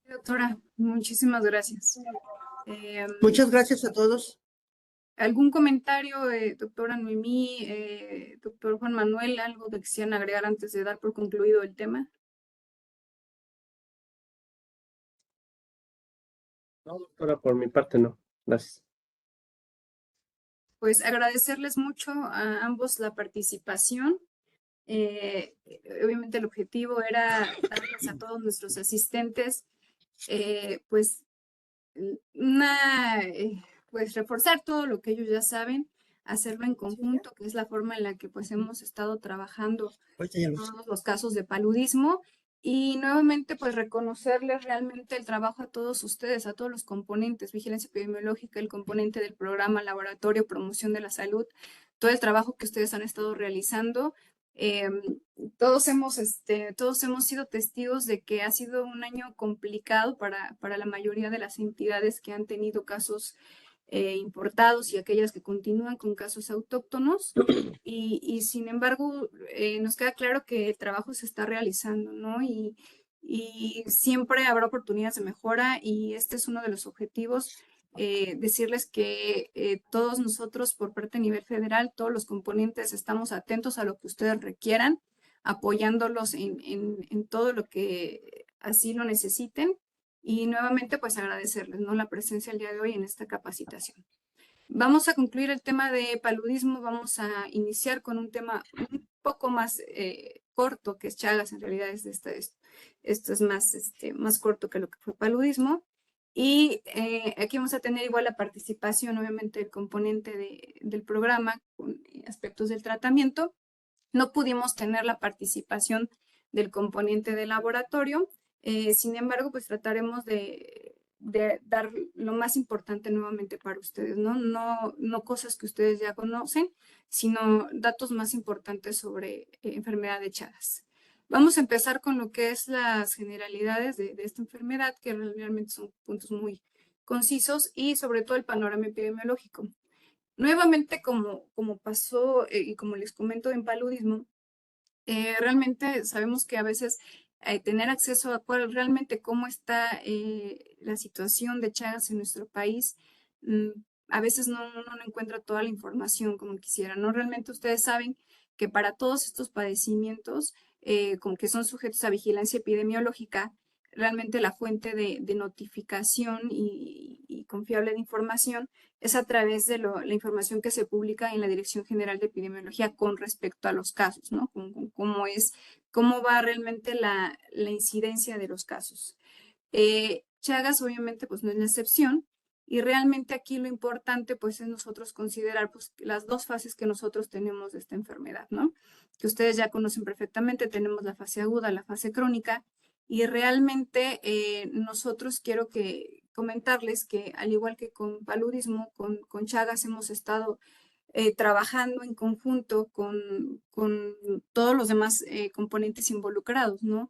Doctora, muchísimas gracias. Eh, Muchas gracias a todos. ¿Algún comentario, doctora Noemí, doctor Juan Manuel, algo que quisieran agregar antes de dar por concluido el tema? No, doctora, por mi parte no. Gracias. Pues agradecerles mucho a ambos la participación. Eh, Obviamente el objetivo era darles a todos nuestros asistentes, pues, pues reforzar todo lo que ellos ya saben, hacerlo en conjunto, que es la forma en la que pues hemos estado trabajando Ahorita ya los- todos los casos de paludismo y nuevamente pues reconocerles realmente el trabajo a todos ustedes, a todos los componentes, vigilancia epidemiológica, el componente del programa, laboratorio, promoción de la salud, todo el trabajo que ustedes han estado realizando. Em, todos hemos sido testigos de que ha sido un año complicado para la mayoría de las entidades que han tenido casos importados y aquellas que continúan con casos autóctonos. Y sin embargo, nos queda claro que el trabajo se está realizando, ¿no? Y siempre habrá oportunidades de mejora y este es uno de los objetivos. Decirles que todos nosotros por parte a nivel federal, todos los componentes estamos atentos a lo que ustedes requieran, apoyándolos en todo lo que así lo necesiten. Y nuevamente, pues agradecerles, ¿no? La presencia el día de hoy en esta capacitación. Vamos a concluir el tema de paludismo, vamos a iniciar con un tema un poco más corto, que es Chagas, en realidad esto es más, más corto que lo que fue paludismo. Y aquí vamos a tener igual la participación, obviamente, del componente del programa con aspectos del tratamiento. No pudimos tener la participación del componente del laboratorio, sin embargo, pues trataremos de dar lo más importante nuevamente para ustedes, ¿no? No cosas que ustedes ya conocen, sino datos más importantes sobre enfermedad de Chagas. Vamos a empezar con lo que es las generalidades de esta enfermedad, que realmente son puntos muy concisos y sobre todo el panorama epidemiológico. Nuevamente, como pasó y como les comento en paludismo, realmente sabemos que a veces tener acceso a realmente cómo está la situación de Chagas en nuestro país, mm, a veces uno no encuentra toda la información como quisiera, ¿no? Realmente ustedes saben que para todos estos padecimientos, como que son sujetos a vigilancia epidemiológica, realmente la fuente de notificación y confiable de información es a través de la información que se publica en la Dirección General de Epidemiología con respecto a los casos, ¿no? Cómo va realmente la incidencia de los casos. Chagas obviamente pues no es la excepción y realmente aquí lo importante pues es nosotros considerar pues las dos fases que nosotros tenemos de esta enfermedad, ¿no? Que ustedes ya conocen perfectamente, tenemos la fase aguda, la fase crónica y realmente nosotros quiero comentarles que al igual que con paludismo, con Chagas hemos estado trabajando en conjunto con todos los demás componentes involucrados, ¿no?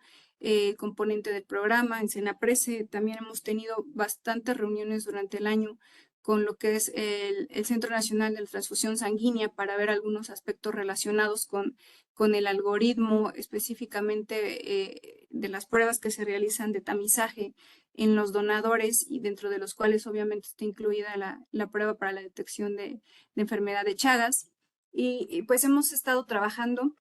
Componente del programa, en Senaprece, también hemos tenido bastantes reuniones durante el año con lo que es el Centro Nacional de la Transfusión Sanguínea para ver algunos aspectos relacionados con el algoritmo específicamente de las pruebas que se realizan de tamizaje en los donadores y dentro de los cuales obviamente está incluida la prueba para la detección de enfermedad de Chagas. Y pues hemos estado trabajando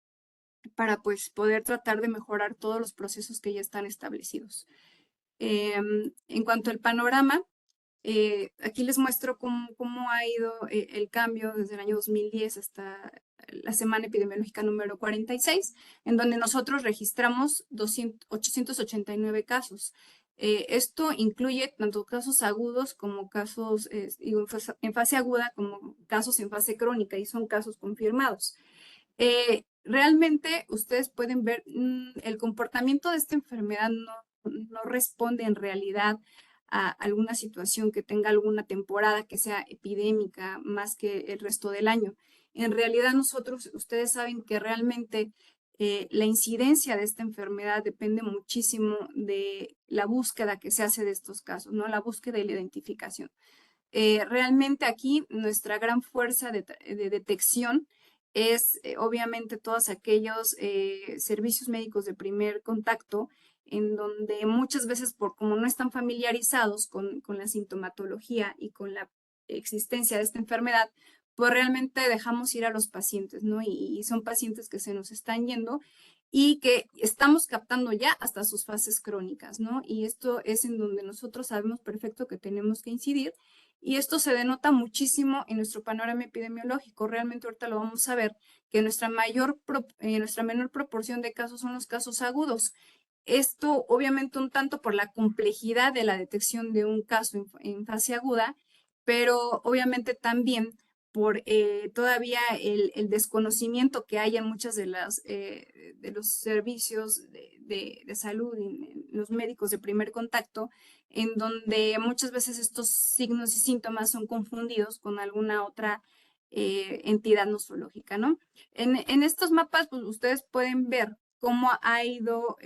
para pues poder tratar de mejorar todos los procesos que ya están establecidos. En cuanto al panorama, aquí les muestro cómo ha ido el cambio desde el año 2010 hasta la semana epidemiológica número 46, en donde nosotros registramos 889 casos. Esto incluye tanto casos agudos como casos en fase aguda como casos en fase crónica y son casos confirmados. Realmente ustedes pueden ver el comportamiento de esta enfermedad no responde en realidad a alguna situación que tenga alguna temporada que sea epidémica más que el resto del año. En realidad ustedes saben que realmente la incidencia de esta enfermedad depende muchísimo de la búsqueda que se hace de estos casos, ¿no? La búsqueda y la identificación. Realmente aquí nuestra gran fuerza de detección es obviamente todos aquellos servicios médicos de primer contacto en donde muchas veces como no están familiarizados con la sintomatología y con la existencia de esta enfermedad, pues realmente dejamos ir a los pacientes, ¿no? Y son pacientes que se nos están yendo y que estamos captando ya hasta sus fases crónicas, ¿no? Y esto es en donde nosotros sabemos perfecto que tenemos que incidir y esto se denota muchísimo en nuestro panorama epidemiológico. Realmente ahorita lo vamos a ver, que nuestra menor proporción de casos son los casos agudos. Esto obviamente un tanto por la complejidad de la detección de un caso en fase aguda, pero obviamente también por todavía el desconocimiento que hay en muchas de los servicios de salud, en los médicos de primer contacto, en donde muchas veces estos signos y síntomas son confundidos con alguna otra entidad nosológica, ¿no? En estos mapas, pues ustedes pueden ver cómo ha ido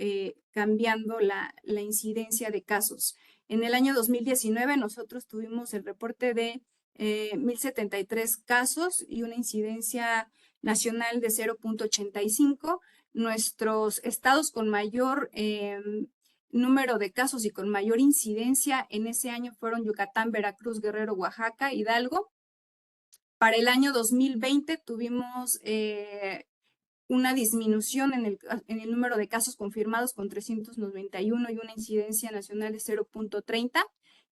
cambiando la incidencia de casos. En el año 2019 nosotros tuvimos el reporte de 1,073 casos y una incidencia nacional de 0,85. Nuestros estados con mayor número de casos y con mayor incidencia en ese año fueron Yucatán, Veracruz, Guerrero, Oaxaca, Hidalgo. Para el año 2020 tuvimos una disminución en el número de casos confirmados con 391 y una incidencia nacional de 0,30.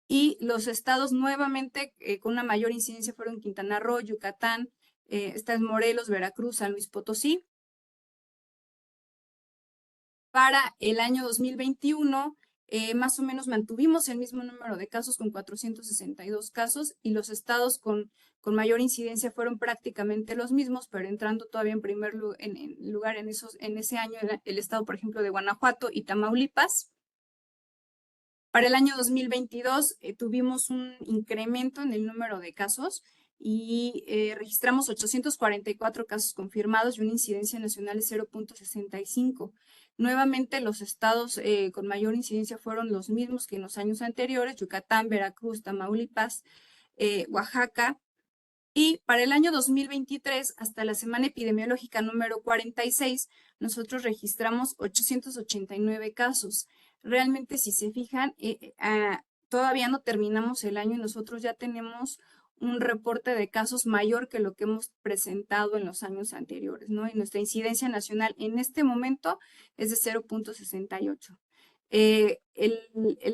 Y los estados nuevamente con una mayor incidencia fueron Quintana Roo, Yucatán, está en Morelos, Veracruz, San Luis Potosí. Para el año 2021, más o menos mantuvimos el mismo número de casos con 462 casos y los estados con mayor incidencia fueron prácticamente los mismos, pero entrando todavía en primer lugar en ese año el estado, por ejemplo, de Guanajuato y Tamaulipas. Para el año 2022 tuvimos un incremento en el número de casos y registramos 844 casos confirmados y una incidencia nacional de 0,65. Nuevamente los estados con mayor incidencia fueron los mismos que en los años anteriores, Yucatán, Veracruz, Tamaulipas, Oaxaca. Y para el año 2023, hasta la semana epidemiológica número 46, nosotros registramos 889 casos. Realmente, si se fijan, todavía no terminamos el año y nosotros ya tenemos un reporte de casos mayor que lo que hemos presentado en los años anteriores, ¿no? Y nuestra incidencia nacional en este momento es de 0,68.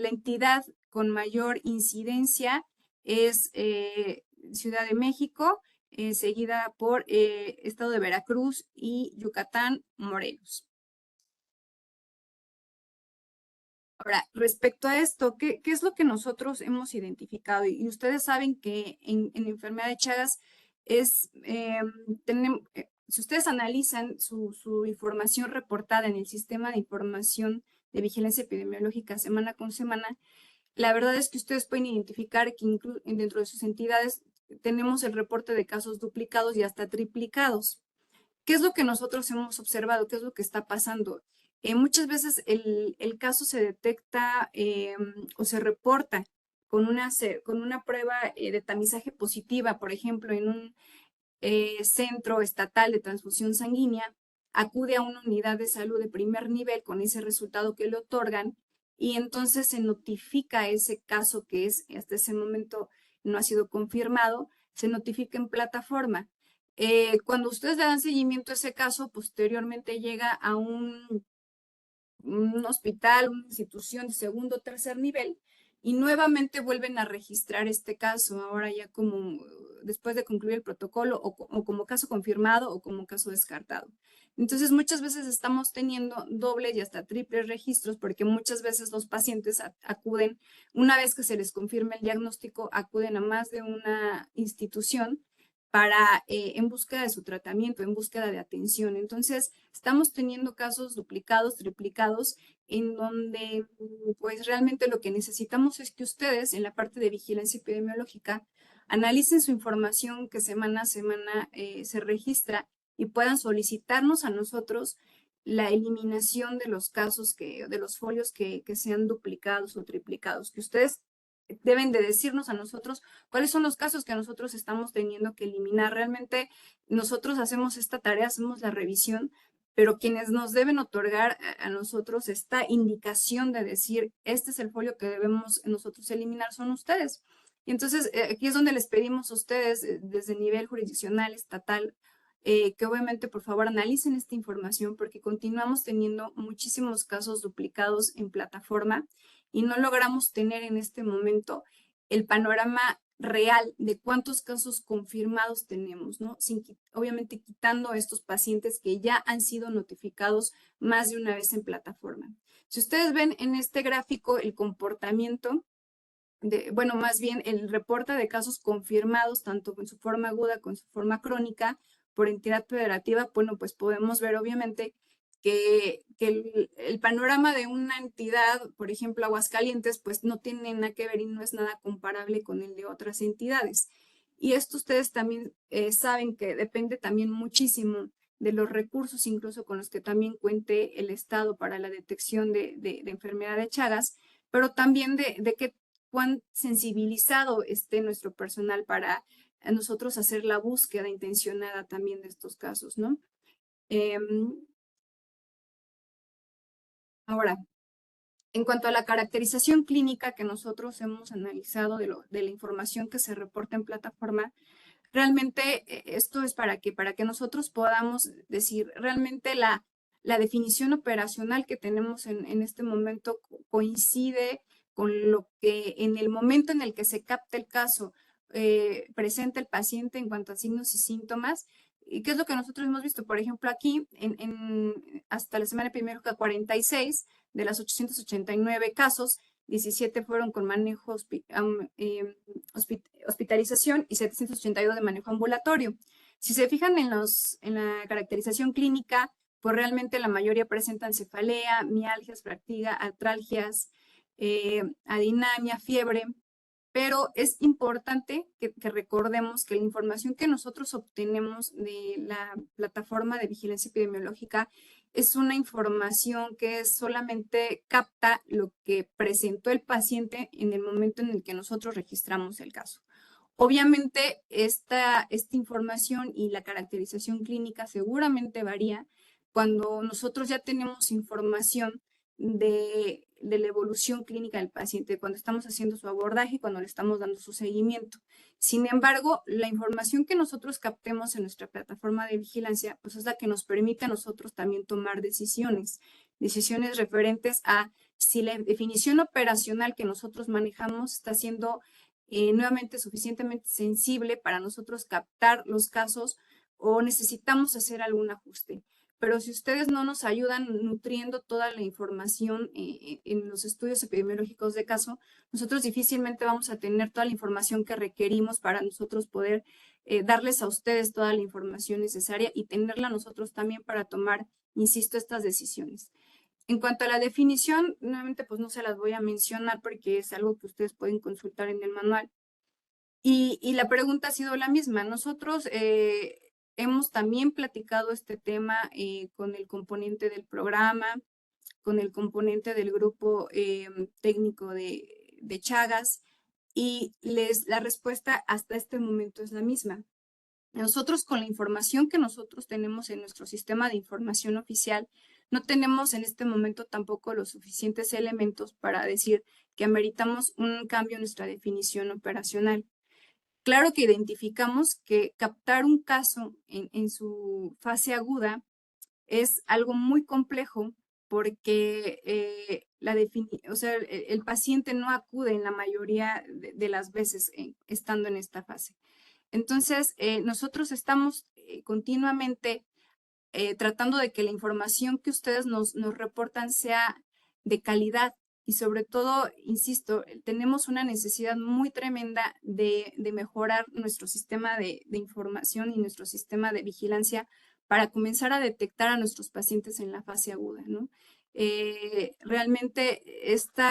La entidad con mayor incidencia es Ciudad de México, seguida por Estado de Veracruz y Yucatán, Morelos. Ahora, respecto a esto, ¿qué es lo que nosotros hemos identificado? Y ustedes saben que en enfermedad de Chagas si ustedes analizan su información reportada en el sistema de información de vigilancia epidemiológica semana con semana, la verdad es que ustedes pueden identificar que dentro de sus entidades tenemos el reporte de casos duplicados y hasta triplicados. ¿Qué es lo que nosotros hemos observado? ¿Qué es lo que está pasando? Muchas veces el caso se detecta o se reporta con una prueba de tamizaje positiva, por ejemplo, en un centro estatal de transfusión sanguínea, acude a una unidad de salud de primer nivel con ese resultado que le otorgan y entonces se notifica ese caso que hasta ese momento no ha sido confirmado, se notifica en plataforma. Cuando ustedes le dan seguimiento a ese caso, posteriormente llega a un hospital, una institución de segundo o tercer nivel y nuevamente vuelven a registrar este caso, ahora ya como después de concluir el protocolo o como caso confirmado o como caso descartado. Entonces, muchas veces estamos teniendo dobles y hasta triples registros porque muchas veces los pacientes acuden, una vez que se les confirma el diagnóstico, acuden a más de una institución en búsqueda de su tratamiento, en búsqueda de atención. Entonces, estamos teniendo casos duplicados, triplicados, en donde pues realmente lo que necesitamos es que ustedes en la parte de vigilancia epidemiológica analicen su información que semana a semana se registra y puedan solicitarnos a nosotros la eliminación de los casos de los folios que sean duplicados o triplicados, que ustedes deben de decirnos a nosotros cuáles son los casos que nosotros estamos teniendo que eliminar. Realmente nosotros hacemos esta tarea, hacemos la revisión, pero quienes nos deben otorgar a nosotros esta indicación de decir, este es el folio que debemos nosotros eliminar, son ustedes. Y entonces, aquí es donde les pedimos a ustedes, desde el nivel jurisdiccional, estatal, que obviamente, por favor, analicen esta información porque continuamos teniendo muchísimos casos duplicados en plataforma y no logramos tener en este momento el panorama real de cuántos casos confirmados tenemos, ¿no? Obviamente quitando estos pacientes que ya han sido notificados más de una vez en plataforma. Si ustedes ven en este gráfico el comportamiento, bueno, más bien el reporte de casos confirmados, tanto en su forma aguda como en su forma crónica, por entidad federativa, bueno, pues podemos ver obviamente que el panorama de una entidad, por ejemplo, Aguascalientes, pues no tiene nada que ver y no es nada comparable con el de otras entidades. Y esto ustedes también saben que depende también muchísimo de los recursos, incluso con los que también cuente el Estado para la detección de enfermedad de Chagas, pero también de qué cuán sensibilizado esté nuestro personal para nosotros hacer la búsqueda intencionada también de estos casos, ¿no? Ahora, en cuanto a la caracterización clínica que nosotros hemos analizado de la información que se reporta en plataforma, realmente esto es para que nosotros podamos decir, realmente la definición operacional que tenemos en este momento coincide con lo que en el momento en el que se capta el caso presenta el paciente en cuanto a signos y síntomas. ¿Y qué es lo que nosotros hemos visto? Por ejemplo, aquí hasta la semana epidemiológica 46 de las 889 casos, 17 fueron con manejo hospitalización y 782 de manejo ambulatorio. Si se fijan en la caracterización clínica, pues realmente la mayoría presentan cefalea, mialgias, fatiga, artralgias, adinamia, fiebre, pero es importante que recordemos que la información que nosotros obtenemos de la plataforma de vigilancia epidemiológica es una información que solamente capta lo que presentó el paciente en el momento en el que nosotros registramos el caso. Obviamente, esta información y la caracterización clínica seguramente varía cuando nosotros ya tenemos información de la evolución clínica del paciente, cuando estamos haciendo su abordaje, cuando le estamos dando su seguimiento. Sin embargo, la información que nosotros captemos en nuestra plataforma de vigilancia, pues es la que nos permite a nosotros también tomar decisiones referentes a si la definición operacional que nosotros manejamos está siendo nuevamente suficientemente sensible para nosotros captar los casos o necesitamos hacer algún ajuste. Pero si ustedes no nos ayudan nutriendo toda la información en los estudios epidemiológicos de caso, nosotros difícilmente vamos a tener toda la información que requerimos para nosotros poder darles a ustedes toda la información necesaria y tenerla nosotros también para tomar, insisto, estas decisiones. En cuanto a la definición, nuevamente pues no se las voy a mencionar porque es algo que ustedes pueden consultar en el manual. Y la pregunta ha sido la misma. Nosotros hemos también platicado este tema con el componente del programa, con el componente del grupo técnico de Chagas y la respuesta hasta este momento es la misma. Nosotros con la información que nosotros tenemos en nuestro sistema de información oficial, no tenemos en este momento tampoco los suficientes elementos para decir que ameritamos un cambio en nuestra definición operacional. Claro que identificamos que captar un caso en su fase aguda es algo muy complejo porque el paciente no acude en la mayoría de las veces estando en esta fase. Entonces, nosotros estamos continuamente tratando de que la información que ustedes nos reportan sea de calidad y sobre todo, insisto, tenemos una necesidad muy tremenda de mejorar nuestro sistema de información y nuestro sistema de vigilancia para comenzar a detectar a nuestros pacientes en la fase aguda, ¿no? Realmente esto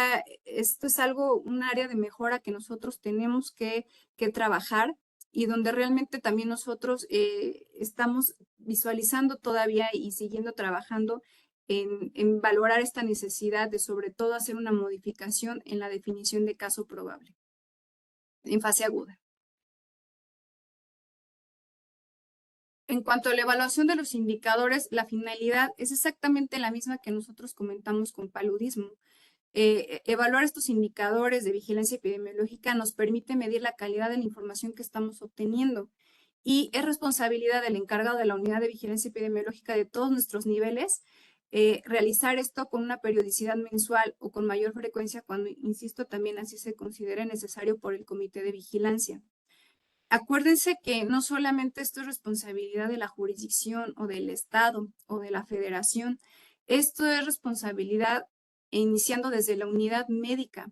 es un área de mejora que nosotros tenemos que trabajar y donde realmente también nosotros estamos visualizando todavía y siguiendo trabajando en valorar esta necesidad de sobre todo hacer una modificación en la definición de caso probable en fase aguda. En cuanto a la evaluación de los indicadores, la finalidad es exactamente la misma que nosotros comentamos con paludismo. Evaluar estos indicadores de vigilancia epidemiológica nos permite medir la calidad de la información que estamos obteniendo y es responsabilidad del encargado de la unidad de vigilancia epidemiológica de todos nuestros niveles realizar esto con una periodicidad mensual o con mayor frecuencia cuando, insisto, también así se considere necesario por el comité de vigilancia. Acuérdense que no solamente esto es responsabilidad de la jurisdicción o del Estado o de la Federación, esto es responsabilidad iniciando desde la unidad médica.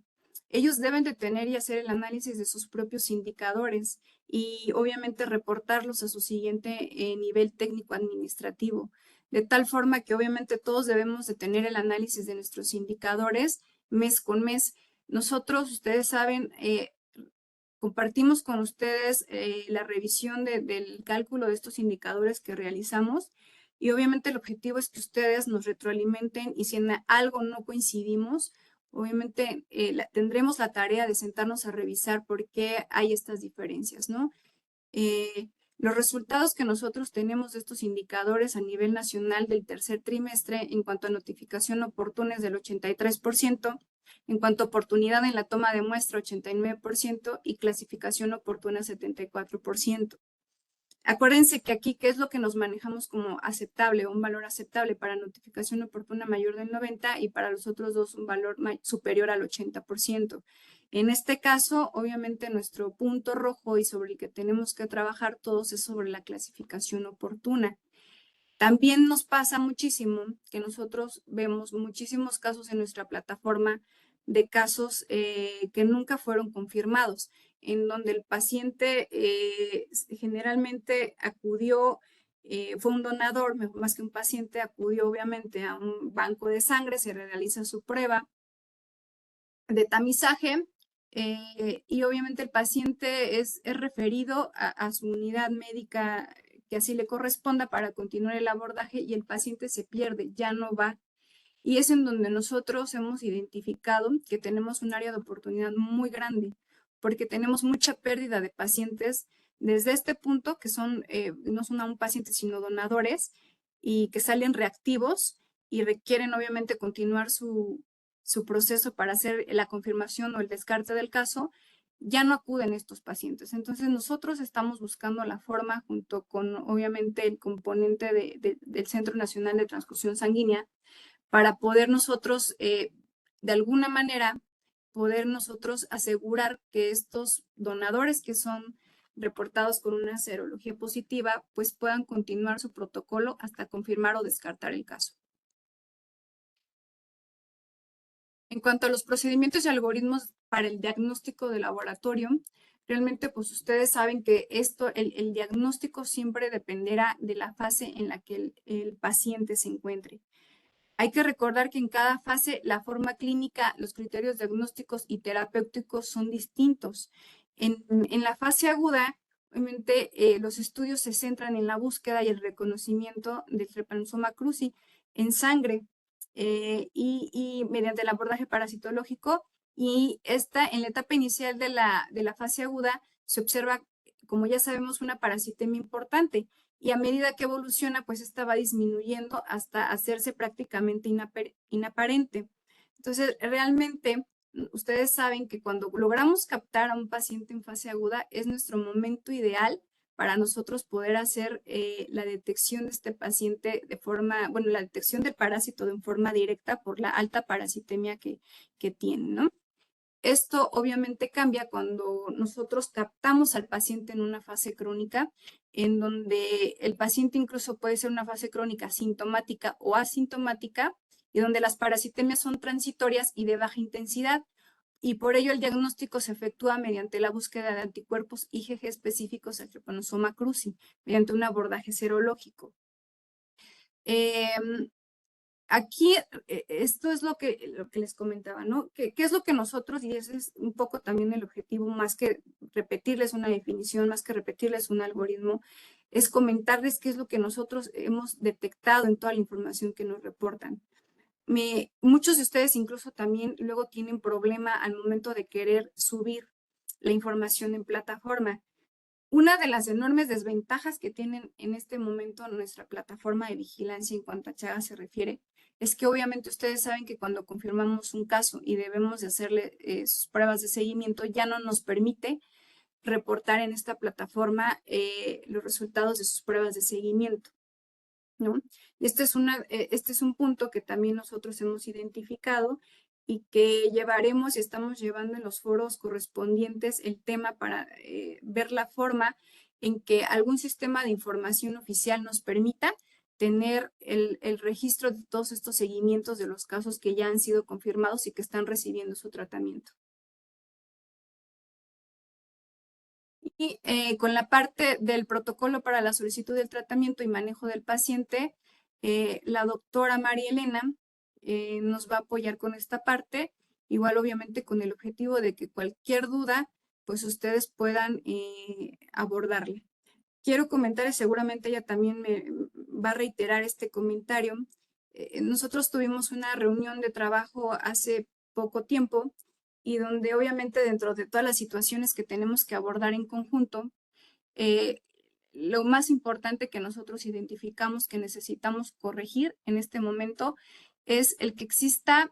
Ellos deben de tener y hacer el análisis de sus propios indicadores y obviamente reportarlos a su siguiente nivel técnico administrativo, de tal forma que obviamente todos debemos de tener el análisis de nuestros indicadores mes con mes. Nosotros, ustedes saben, compartimos con ustedes la revisión del cálculo de estos indicadores que realizamos y obviamente el objetivo es que ustedes nos retroalimenten y si en algo no coincidimos, obviamente tendremos la tarea de sentarnos a revisar por qué hay estas diferencias, ¿no? Los resultados que nosotros tenemos de estos indicadores a nivel nacional del tercer trimestre en cuanto a notificación oportuna es del 83%, en cuanto a oportunidad en la toma de muestra 89% y clasificación oportuna 74%. Acuérdense que aquí, ¿qué es lo que nos manejamos como aceptable, un valor aceptable para notificación oportuna mayor del 90 y para los otros dos un valor superior al 80%? En este caso, obviamente nuestro punto rojo y sobre el que tenemos que trabajar todos es sobre la clasificación oportuna. También nos pasa muchísimo que nosotros vemos muchísimos casos en nuestra plataforma de casos que nunca fueron confirmados, en donde el paciente generalmente acudió, fue un donador, más que un paciente, acudió obviamente a un banco de sangre, se realiza su prueba de tamizaje y obviamente el paciente es referido a su unidad médica que así le corresponda para continuar el abordaje y el paciente se pierde, ya no va. Y es en donde nosotros hemos identificado que tenemos un área de oportunidad muy grande, porque tenemos mucha pérdida de pacientes desde este punto, que son no son un paciente, sino donadores, y que salen reactivos y requieren obviamente continuar su proceso para hacer la confirmación o el descarte del caso, ya no acuden estos pacientes. Entonces nosotros estamos buscando la forma, junto con obviamente el componente del Centro Nacional de Transfusión Sanguínea, para poder nosotros, de alguna manera, poder nosotros asegurar que estos donadores que son reportados con una serología positiva, pues puedan continuar su protocolo hasta confirmar o descartar el caso. En cuanto a los procedimientos y algoritmos para el diagnóstico de laboratorio, realmente pues ustedes saben que el diagnóstico siempre dependerá de la fase en la que el paciente se encuentre. Hay que recordar que en cada fase la forma clínica, los criterios diagnósticos y terapéuticos son distintos. En la fase aguda, obviamente los estudios se centran en la búsqueda y el reconocimiento del Trypanosoma cruzi en sangre y mediante el abordaje parasitológico. Y en la etapa inicial de la fase aguda se observa, como ya sabemos, una parasitemia importante y a medida que evoluciona, pues esta va disminuyendo hasta hacerse prácticamente inaparente. Entonces, realmente, ustedes saben que cuando logramos captar a un paciente en fase aguda, es nuestro momento ideal para nosotros poder hacer la detección de este paciente de forma, bueno, la detección del parásito de forma directa por la alta parasitemia que tiene, ¿no? Esto obviamente cambia cuando nosotros captamos al paciente en una fase crónica, en donde el paciente incluso puede ser una fase crónica sintomática o asintomática, y donde las parasitemias son transitorias y de baja intensidad, y por ello el diagnóstico se efectúa mediante la búsqueda de anticuerpos IgG específicos al Trypanosoma cruzi, mediante un abordaje serológico. Aquí, esto es lo que les comentaba, ¿no? ¿Qué es lo que nosotros, y ese es un poco también el objetivo, más que repetirles una definición, más que repetirles un algoritmo, es comentarles qué es lo que nosotros hemos detectado en toda la información que nos reportan. Muchos de ustedes incluso también luego tienen problema al momento de querer subir la información en plataforma. Una de las enormes desventajas que tienen en este momento nuestra plataforma de vigilancia en cuanto a Chagas se refiere es que obviamente ustedes saben que cuando confirmamos un caso y debemos de hacerle sus pruebas de seguimiento, ya no nos permite reportar en esta plataforma los resultados de sus pruebas de seguimiento, ¿no? Y este es un punto que también nosotros hemos identificado y que llevaremos y estamos llevando en los foros correspondientes el tema para ver la forma en que algún sistema de información oficial nos permita tener el registro de todos estos seguimientos de los casos que ya han sido confirmados y que están recibiendo su tratamiento. Y con la parte del protocolo para la solicitud del tratamiento y manejo del paciente, la doctora María Elena nos va a apoyar con esta parte, igual obviamente con el objetivo de que cualquier duda, pues ustedes puedan abordarle. Quiero comentar, y seguramente ella también me va a reiterar este comentario. Nosotros tuvimos una reunión de trabajo hace poco tiempo y donde obviamente dentro de todas las situaciones que tenemos que abordar en conjunto, eh, lo más importante que nosotros identificamos que necesitamos corregir en este momento es el que exista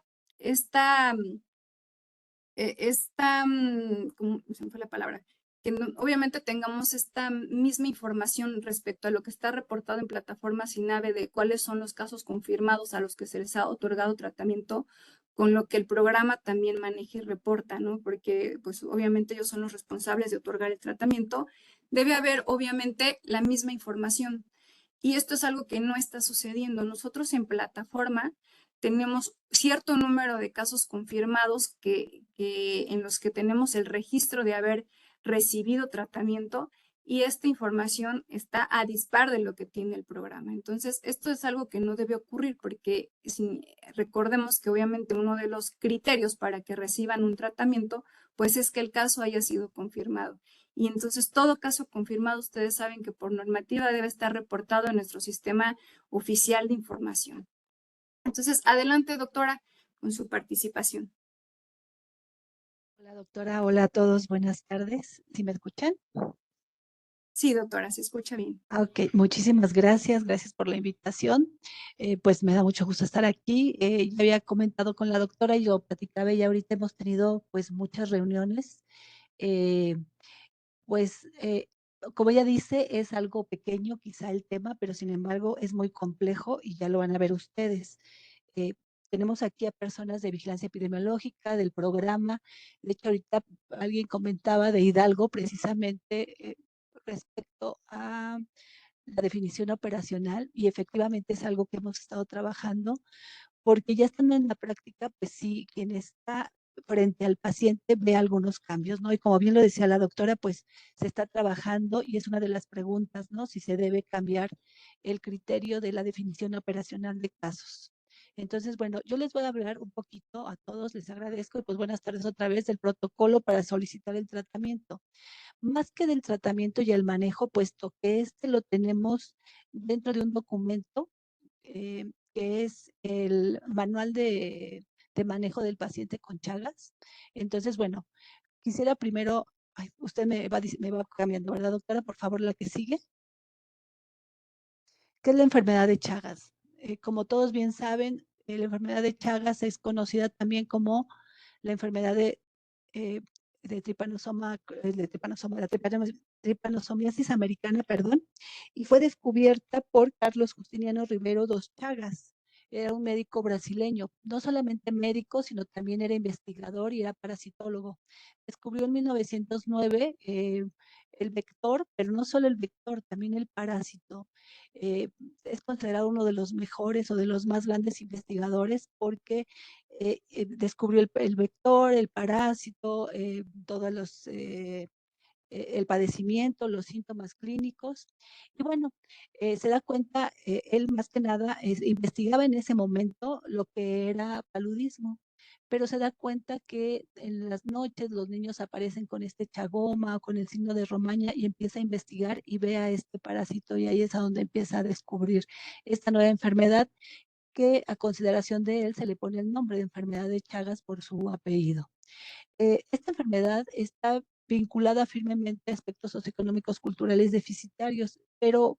¿cómo se me fue la palabra? Que obviamente tengamos esta misma información respecto a lo que está reportado en plataformas INAVE de cuáles son los casos confirmados a los que se les ha otorgado tratamiento, con lo que el programa también maneja y reporta, ¿no? Porque pues obviamente ellos son los responsables de otorgar el tratamiento. Debe haber obviamente la misma información. Y esto es algo que no está sucediendo. Nosotros en plataforma tenemos cierto número de casos confirmados en los que tenemos el registro de haber recibido tratamiento y esta información está a dispar de lo que tiene el programa. Entonces, esto es algo que no debe ocurrir porque recordemos que obviamente uno de los criterios para que reciban un tratamiento, pues es que el caso haya sido confirmado. Y entonces todo caso confirmado, ustedes saben que por normativa debe estar reportado en nuestro sistema oficial de información. Entonces, adelante, doctora, con su participación. Hola doctora, hola a todos, buenas tardes. ¿Sí me escuchan? Sí, doctora, se escucha bien. Ok, muchísimas gracias, gracias por la invitación. Pues me da mucho gusto estar aquí. Ya había comentado con la doctora y lo platicaba y ahorita hemos tenido pues muchas reuniones. Eh, pues como ella dice, es algo pequeño quizá el tema, pero sin embargo es muy complejo y ya lo van a ver ustedes. Eh, Tenemos aquí a personas de vigilancia epidemiológica, del programa. De hecho, ahorita alguien comentaba de Hidalgo precisamente respecto a la definición operacional y efectivamente es algo que hemos estado trabajando porque ya estando en la práctica, pues sí, quien está frente al paciente ve algunos cambios, ¿no? Y como bien lo decía la doctora, pues se está trabajando y es una de las preguntas, ¿no? Si se debe cambiar el criterio de la definición operacional de casos. Entonces, bueno, yo les voy a hablar un poquito a todos, les agradezco y pues buenas tardes otra vez del protocolo para solicitar el tratamiento. Más que del tratamiento y el manejo, puesto que este lo tenemos dentro de un documento que es el manual de manejo del paciente con Chagas. Entonces, bueno, quisiera primero, ay, usted me va cambiando, ¿verdad, doctora? Por favor, la que sigue. ¿Qué es la enfermedad de Chagas? Como todos bien saben, la enfermedad de Chagas es conocida también como la enfermedad eh, de tripanosoma, tripanosomiasis americana, perdón, y fue descubierta por Carlos Justiniano Rivero dos Chagas. Era un médico brasileño, no solamente médico, sino también era investigador y era parasitólogo. Descubrió en 1909 el vector, pero no solo el vector, también el parásito. Eh, es considerado uno de los mejores o de los más grandes investigadores porque descubrió el vector, el parásito, todos el padecimiento, los síntomas clínicos. Y bueno, se da cuenta, él más que nada investigaba en ese momento lo que era paludismo, pero se da cuenta que en las noches los niños aparecen con este chagoma o con el signo de Romaña y empieza a investigar y ve a este parásito y ahí es a donde empieza a descubrir esta nueva enfermedad que a consideración de él se le pone el nombre de enfermedad de Chagas por su apellido. Esta enfermedad está vinculada firmemente a aspectos socioeconómicos culturales deficitarios, pero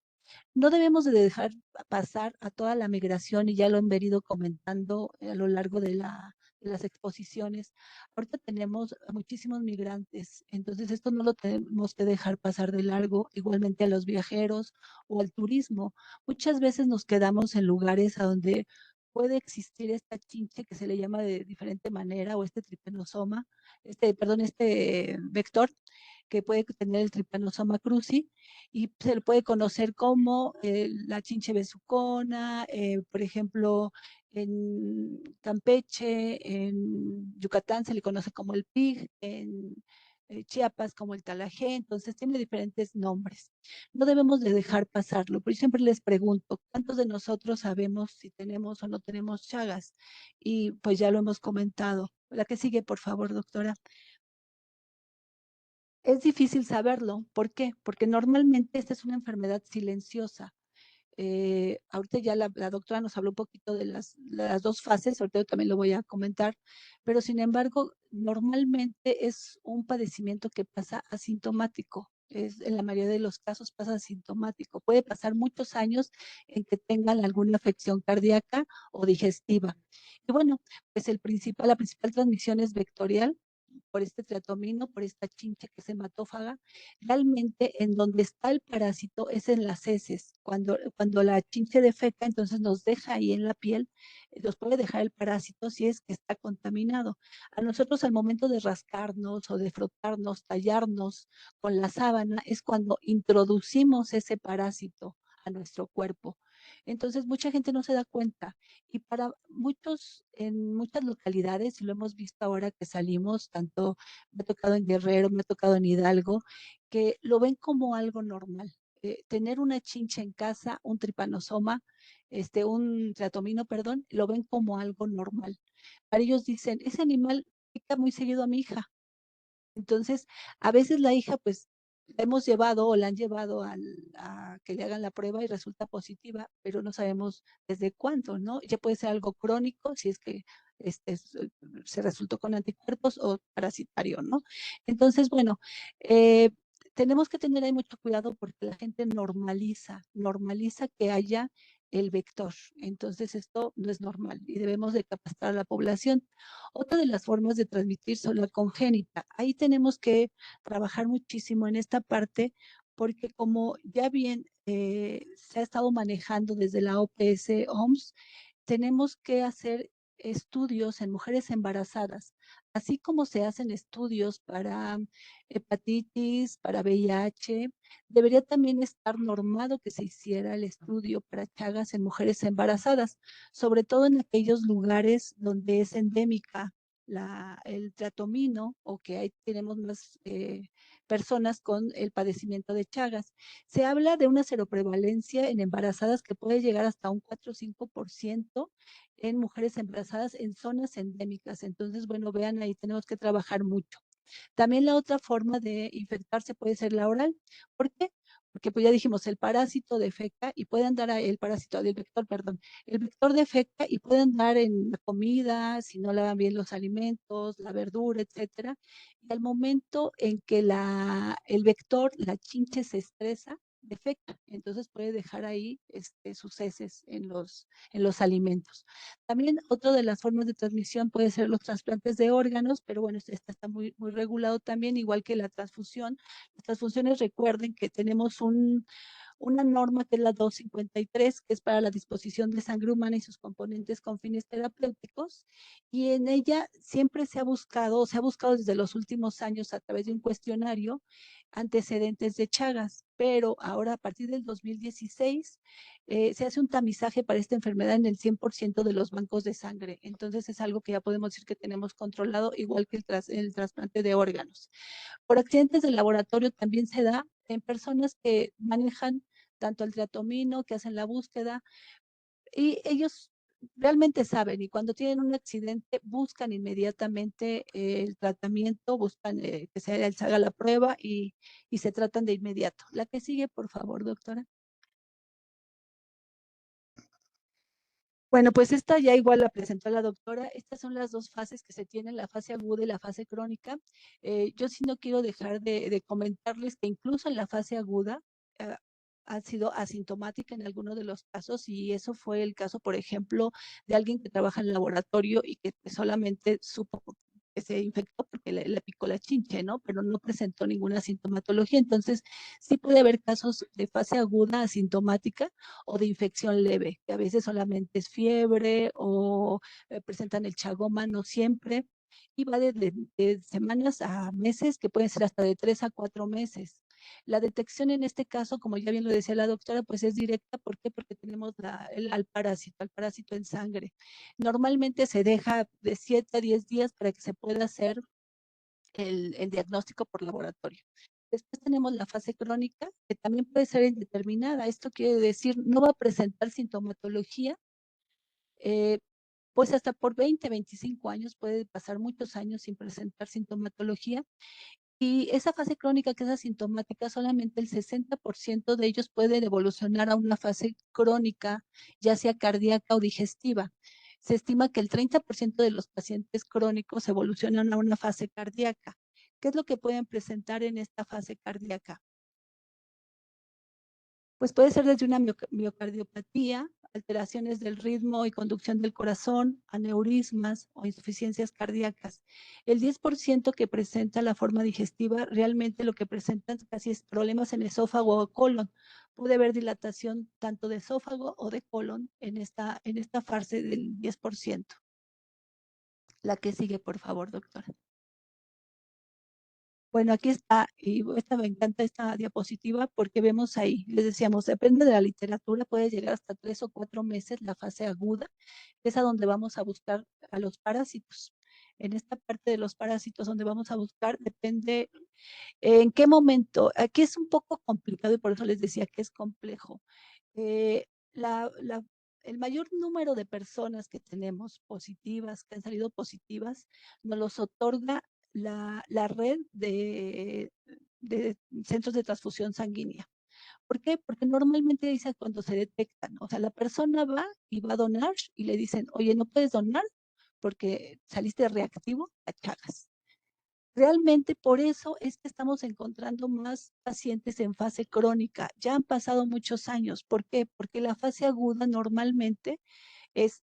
no debemos de dejar pasar a toda la migración, y ya lo han venido comentando a lo largo de las exposiciones. Ahorita tenemos a muchísimos migrantes, entonces esto no lo tenemos que dejar pasar de largo, igualmente a los viajeros o al turismo. Muchas veces nos quedamos en lugares a donde puede existir esta chinche que se le llama de diferente manera, o este tripanosoma, este vector que puede tener el Trypanosoma cruzi, y se le puede conocer como la chinche besucona, por ejemplo, en Campeche, en Yucatán se le conoce como el pig, en Chiapas como el talajé, entonces tiene diferentes nombres. No debemos de dejar pasarlo, pero yo siempre les pregunto, ¿cuántos de nosotros sabemos si tenemos o no tenemos Chagas? Y pues ya lo hemos comentado. La que sigue, por favor, doctora. Es difícil saberlo. ¿Por qué? Porque normalmente esta es una enfermedad silenciosa. Ahorita ya la doctora nos habló un poquito de las dos fases, ahorita yo también lo voy a comentar, pero sin embargo, normalmente es un padecimiento que pasa asintomático. En la mayoría de los casos pasa asintomático. Puede pasar muchos años en que tengan alguna afección cardíaca o digestiva. Y bueno, pues la principal transmisión es vectorial por este triatomino, por esta chinche que es hematófaga. Realmente en donde está el parásito es en las heces. Cuando la chinche defeca, entonces nos deja ahí en la piel, nos puede dejar el parásito si es que está contaminado. A nosotros al momento de rascarnos o de frotarnos, tallarnos con la sábana, es cuando introducimos ese parásito a nuestro cuerpo. Entonces, mucha gente no se da cuenta. Y para muchos, en muchas localidades, y lo hemos visto ahora que salimos, tanto me ha tocado en Guerrero, me ha tocado en Hidalgo, que lo ven como algo normal. Tener una chincha en casa, un tripanosoma, un triatomino, perdón, lo ven como algo normal. Para ellos dicen, ese animal pica muy seguido a mi hija. Entonces, a veces la hija, pues, la hemos llevado o la han llevado a que le hagan la prueba y resulta positiva, pero no sabemos desde cuándo, ¿no? Ya puede ser algo crónico, si es que se resultó con anticuerpos, o parasitario, ¿no? Entonces, bueno, eh, tenemos que tener ahí mucho cuidado porque la gente normaliza que haya el vector. Entonces, esto no es normal y debemos de capacitar a la población. Otra de las formas de transmitir son la congénita. Ahí tenemos que trabajar muchísimo en esta parte porque como ya bien se ha estado manejando desde la OPS-OMS, tenemos que hacer estudios en mujeres embarazadas, así como se hacen estudios para hepatitis, para VIH, debería también estar normado que se hiciera el estudio para Chagas en mujeres embarazadas, sobre todo en aquellos lugares donde es endémica el triatomino, o que ahí tenemos más personas con el padecimiento de Chagas. Se habla de una seroprevalencia en embarazadas que puede llegar hasta un 4 o 5% en mujeres embarazadas en zonas endémicas. Entonces, bueno, vean, ahí tenemos que trabajar mucho. También la otra forma de infectarse puede ser la oral. ¿Por qué? Porque pues ya dijimos, el parásito defeca y puede andar, el parásito del vector, perdón, el vector defeca y puede andar en la comida, si no lavan bien los alimentos, la verdura, etcétera. Y al momento en que el vector, la chinche se estresa, defecta, entonces puede dejar ahí sus heces en los alimentos. También otra de las formas de transmisión puede ser los trasplantes de órganos, pero bueno, esta está muy regulado también, igual que la transfusión. Las transfusiones, recuerden que tenemos una norma que es la 253, que es para la disposición de sangre humana y sus componentes con fines terapéuticos, y en ella siempre se ha buscado desde los últimos años a través de un cuestionario antecedentes de Chagas, pero ahora a partir del 2016 se hace un tamizaje para esta enfermedad en el 100% de los bancos de sangre. Entonces es algo que ya podemos decir que tenemos controlado, igual que el trasplante de órganos. Por accidentes de laboratorio también se da en personas que manejan tanto el triatomino, que hacen la búsqueda, y ellos realmente saben, y cuando tienen un accidente buscan inmediatamente el tratamiento, buscan que se haga la prueba y se tratan de inmediato. La que sigue, por favor, doctora. Bueno, pues esta ya igual la presentó la doctora. Estas son las dos fases que se tienen, la fase aguda y la fase crónica. Yo sí no quiero dejar de comentarles que incluso en la fase aguda eh, ha sido asintomática en algunos de los casos y eso fue el caso, por ejemplo, de alguien que trabaja en el laboratorio y que solamente supo que se infectó porque le picó la chinche, ¿no? Pero no presentó ninguna sintomatología. Entonces, sí puede haber casos de fase aguda asintomática o de infección leve, que a veces solamente es fiebre o presentan el chagoma, no siempre, y va de semanas a meses, que pueden ser hasta de 3 a 4 meses. La detección en este caso, como ya bien lo decía la doctora, pues es directa. ¿Por qué? Porque tenemos al parásito en sangre. Normalmente se deja de 7 a 10 días para que se pueda hacer el diagnóstico por laboratorio. Después tenemos la fase crónica, que también puede ser indeterminada. Esto quiere decir, no va a presentar sintomatología, eh, pues hasta por 20, 25 años, puede pasar muchos años sin presentar sintomatología. Y esa fase crónica que es asintomática, solamente el 60% de ellos pueden evolucionar a una fase crónica, ya sea cardíaca o digestiva. Se estima que el 30% de los pacientes crónicos evolucionan a una fase cardíaca. ¿Qué es lo que pueden presentar en esta fase cardíaca? Pues puede ser desde una miocardiopatía, alteraciones del ritmo y conducción del corazón, aneurismas o insuficiencias cardíacas. El 10% que presenta la forma digestiva, realmente lo que presentan casi es problemas en esófago o colon. Puede haber dilatación tanto de esófago o de colon en esta fase del 10%. La que sigue, por favor, doctora. Bueno, aquí está, y esta me encanta esta diapositiva porque vemos ahí, les decíamos, depende de la literatura, puede llegar hasta 3 o 4 meses la fase aguda, que es a donde vamos a buscar a los parásitos. En esta parte de los parásitos donde vamos a buscar, depende en qué momento. Aquí es un poco complicado y por eso les decía que es complejo. Eh, la, la, el mayor número de personas que tenemos positivas, que han salido positivas, nos los otorga la red de centros de transfusión sanguínea. ¿Por qué? Porque normalmente dice cuando se detectan, o sea, la persona va y va a donar y le dicen, oye, no puedes donar porque saliste reactivo a Chagas. Realmente por eso es que estamos encontrando más pacientes en fase crónica. Ya han pasado muchos años. ¿Por qué? Porque la fase aguda normalmente es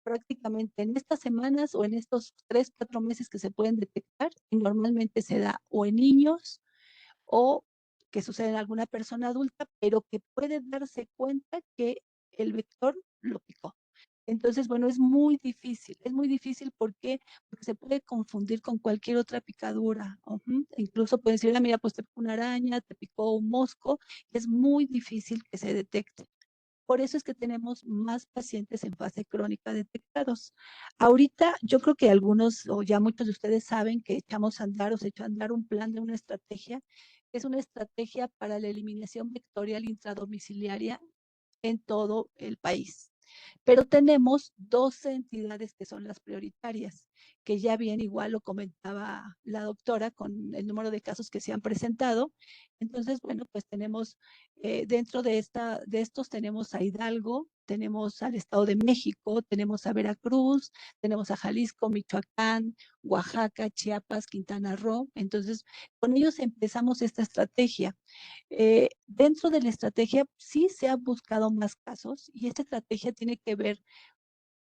prácticamente en estas semanas o en estos 3, 4 meses que se pueden detectar y normalmente se da o en niños o que sucede en alguna persona adulta, pero que puede darse cuenta que el vector lo picó. Entonces, bueno, es muy difícil, ¿por qué? Porque se puede confundir con cualquier otra picadura. Incluso pueden decir, ah, mira, pues te picó una araña, te picó un mosco, es muy difícil que se detecte. Por eso es que tenemos más pacientes en fase crónica detectados. Ahorita yo creo que algunos o ya muchos de ustedes saben que echamos a andar o se echó a andar un plan de una estrategia, que es una estrategia para la eliminación vectorial intradomiciliaria en todo el país. Pero tenemos 12 entidades que son las prioritarias, que ya bien igual lo comentaba la doctora con el número de casos que se han presentado. Entonces, bueno, pues tenemos dentro de estos tenemos a Hidalgo, tenemos al Estado de México, tenemos a Veracruz, tenemos a Jalisco, Michoacán, Oaxaca, Chiapas, Quintana Roo. Entonces, con ellos empezamos esta estrategia. Dentro de la estrategia sí se han buscado más casos y esta estrategia tiene que ver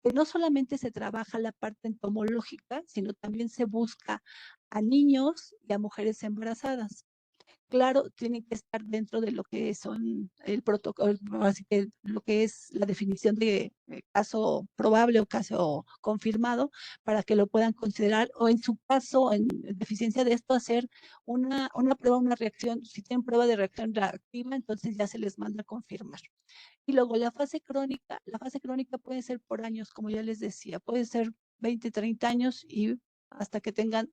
que no solamente se trabaja la parte entomológica, sino también se busca a niños y a mujeres embarazadas. Claro, tienen que estar dentro de lo que son el protocolo, así que lo que es la definición de caso probable o caso confirmado, para que lo puedan considerar, o en su caso, en deficiencia de esto, hacer una prueba, una reacción. Si tienen prueba de reacción reactiva, entonces ya se les manda a confirmar. Y luego la fase crónica puede ser por años, como ya les decía, puede ser 20, 30 años y hasta que tengan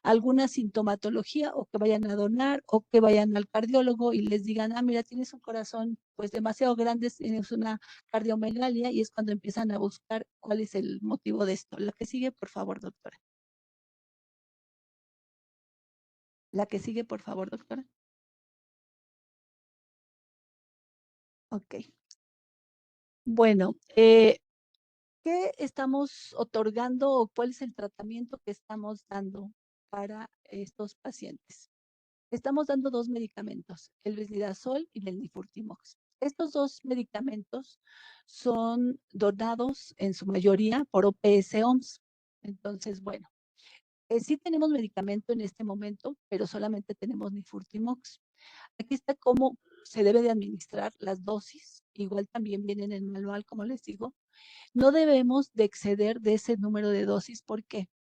alguna sintomatología o que vayan a donar o que vayan al cardiólogo y les digan, ah, mira, tienes un corazón pues demasiado grande, tienes una cardiomegalia y es cuando empiezan a buscar cuál es el motivo de esto. La que sigue, por favor, doctora. La que sigue, por favor, doctora. Ok. Bueno, ¿Qué estamos otorgando o cuál es el tratamiento que estamos dando para estos pacientes? Estamos dando 2 medicamentos, el Vesdidazol y el Nifurtimox. Estos 2 medicamentos son donados en su mayoría por OPS-OMS. Entonces, bueno, sí tenemos medicamento en este momento, pero solamente tenemos Nifurtimox. Aquí está cómo se debe de administrar las dosis. Igual también viene en el manual, como les digo. No debemos de exceder de ese número de dosis. ¿Por qué?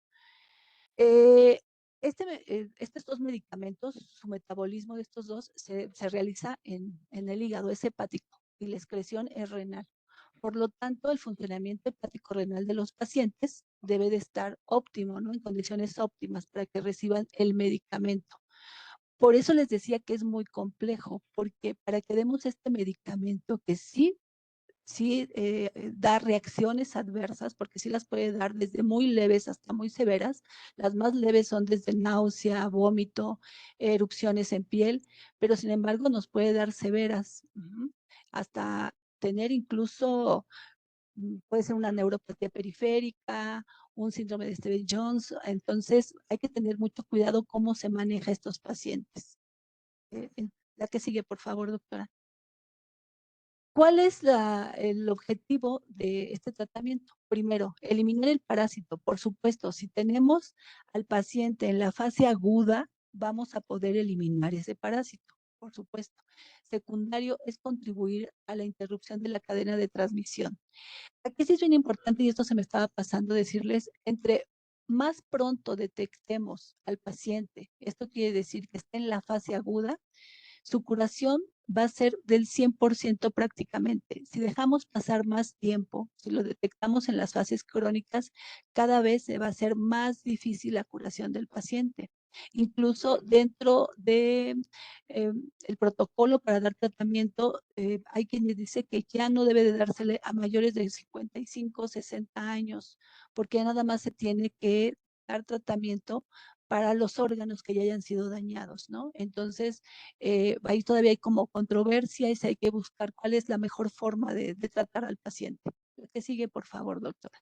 Eh, estos 2 medicamentos, su metabolismo de estos 2 se realiza en el hígado, es hepático, y la excreción es renal. Por lo tanto, el funcionamiento hepático-renal de los pacientes debe de estar óptimo, ¿no? En condiciones óptimas para que reciban el medicamento. Por eso les decía que es muy complejo, porque para que demos este medicamento que sí da reacciones adversas, porque sí las puede dar desde muy leves hasta muy severas. Las más leves son desde náusea, vómito, erupciones en piel, pero sin embargo nos puede dar severas, hasta tener incluso, puede ser una neuropatía periférica, un síndrome de Stevens-Jones. Entonces hay que tener mucho cuidado cómo se maneja estos pacientes. La que sigue, por favor, doctora. ¿Cuál es el objetivo de este tratamiento? Primero, eliminar el parásito. Por supuesto, si tenemos al paciente en la fase aguda, vamos a poder eliminar ese parásito, por supuesto. Secundario es contribuir a la interrupción de la cadena de transmisión. Aquí sí es bien importante, y esto se me estaba pasando decirles, entre más pronto detectemos al paciente, esto quiere decir que esté en la fase aguda, su curación va a ser del 100% prácticamente. Si dejamos pasar más tiempo, si lo detectamos en las fases crónicas, cada vez se va a hacer más difícil la curación del paciente. Incluso dentro de el protocolo para dar tratamiento, hay quienes dicen que ya no debe de dársele a mayores de 55, 60 años, porque nada más se tiene que dar tratamiento para los órganos que ya hayan sido dañados, ¿no? Entonces, ahí todavía hay como controversia y hay que buscar cuál es la mejor forma de tratar al paciente. La que sigue, por favor, doctora.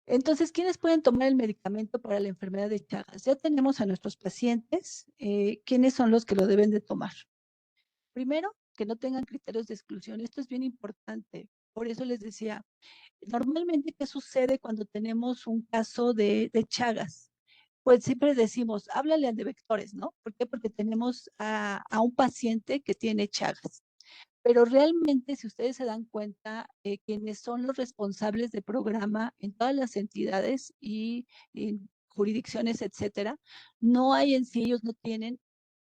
Entonces, ¿quiénes pueden tomar el medicamento para la enfermedad de Chagas? Ya tenemos a nuestros pacientes. ¿Quiénes son los que lo deben de tomar? Primero, que no tengan criterios de exclusión. Esto es bien importante. Por eso les decía, normalmente, ¿qué sucede cuando tenemos un caso de Chagas? Pues siempre decimos, háblale al de vectores, ¿no? ¿Por qué? Porque tenemos a un paciente que tiene Chagas. Pero realmente, si ustedes se dan cuenta, quienes son los responsables de programa en todas las entidades y en jurisdicciones, etcétera, no hay en sí, ellos no tienen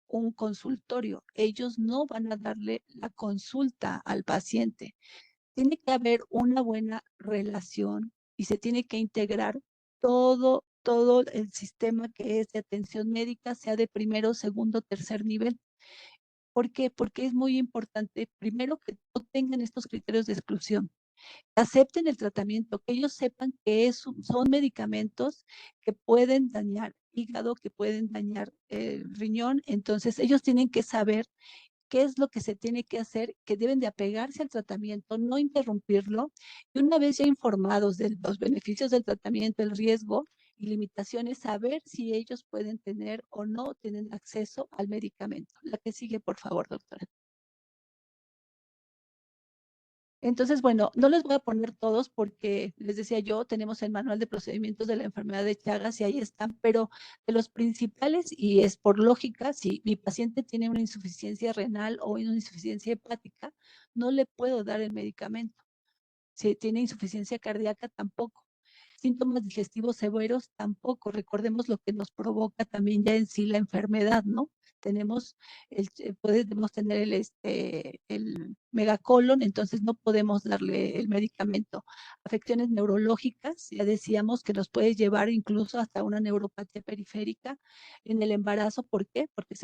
un consultorio. Ellos no van a darle la consulta al paciente. Tiene que haber una buena relación y se tiene que integrar todo el sistema que es de atención médica, sea de primero, segundo, tercer nivel. ¿Por qué? Porque es muy importante, primero, que no tengan estos criterios de exclusión, acepten el tratamiento, que ellos sepan que son medicamentos que pueden dañar hígado, que pueden dañar el riñón. Entonces ellos tienen que saber qué es lo que se tiene que hacer, que deben de apegarse al tratamiento, no interrumpirlo, y una vez ya informados de los beneficios del tratamiento, el riesgo y limitaciones, saber si ellos pueden tener o no tienen acceso al medicamento. La que sigue, por favor, doctora. Entonces, bueno, no les voy a poner todos porque les decía yo, tenemos el manual de procedimientos de la enfermedad de Chagas y ahí están, pero de los principales, y es por lógica, si mi paciente tiene una insuficiencia renal o una insuficiencia hepática, no le puedo dar el medicamento. Si tiene insuficiencia cardíaca, tampoco. Síntomas digestivos severos, tampoco. Recordemos lo que nos provoca también ya en sí la enfermedad, ¿no? Podemos tener el megacolon, entonces no podemos darle el medicamento. Afecciones neurológicas, ya decíamos que nos puede llevar incluso hasta una neuropatía periférica en el embarazo. ¿Por qué? Porque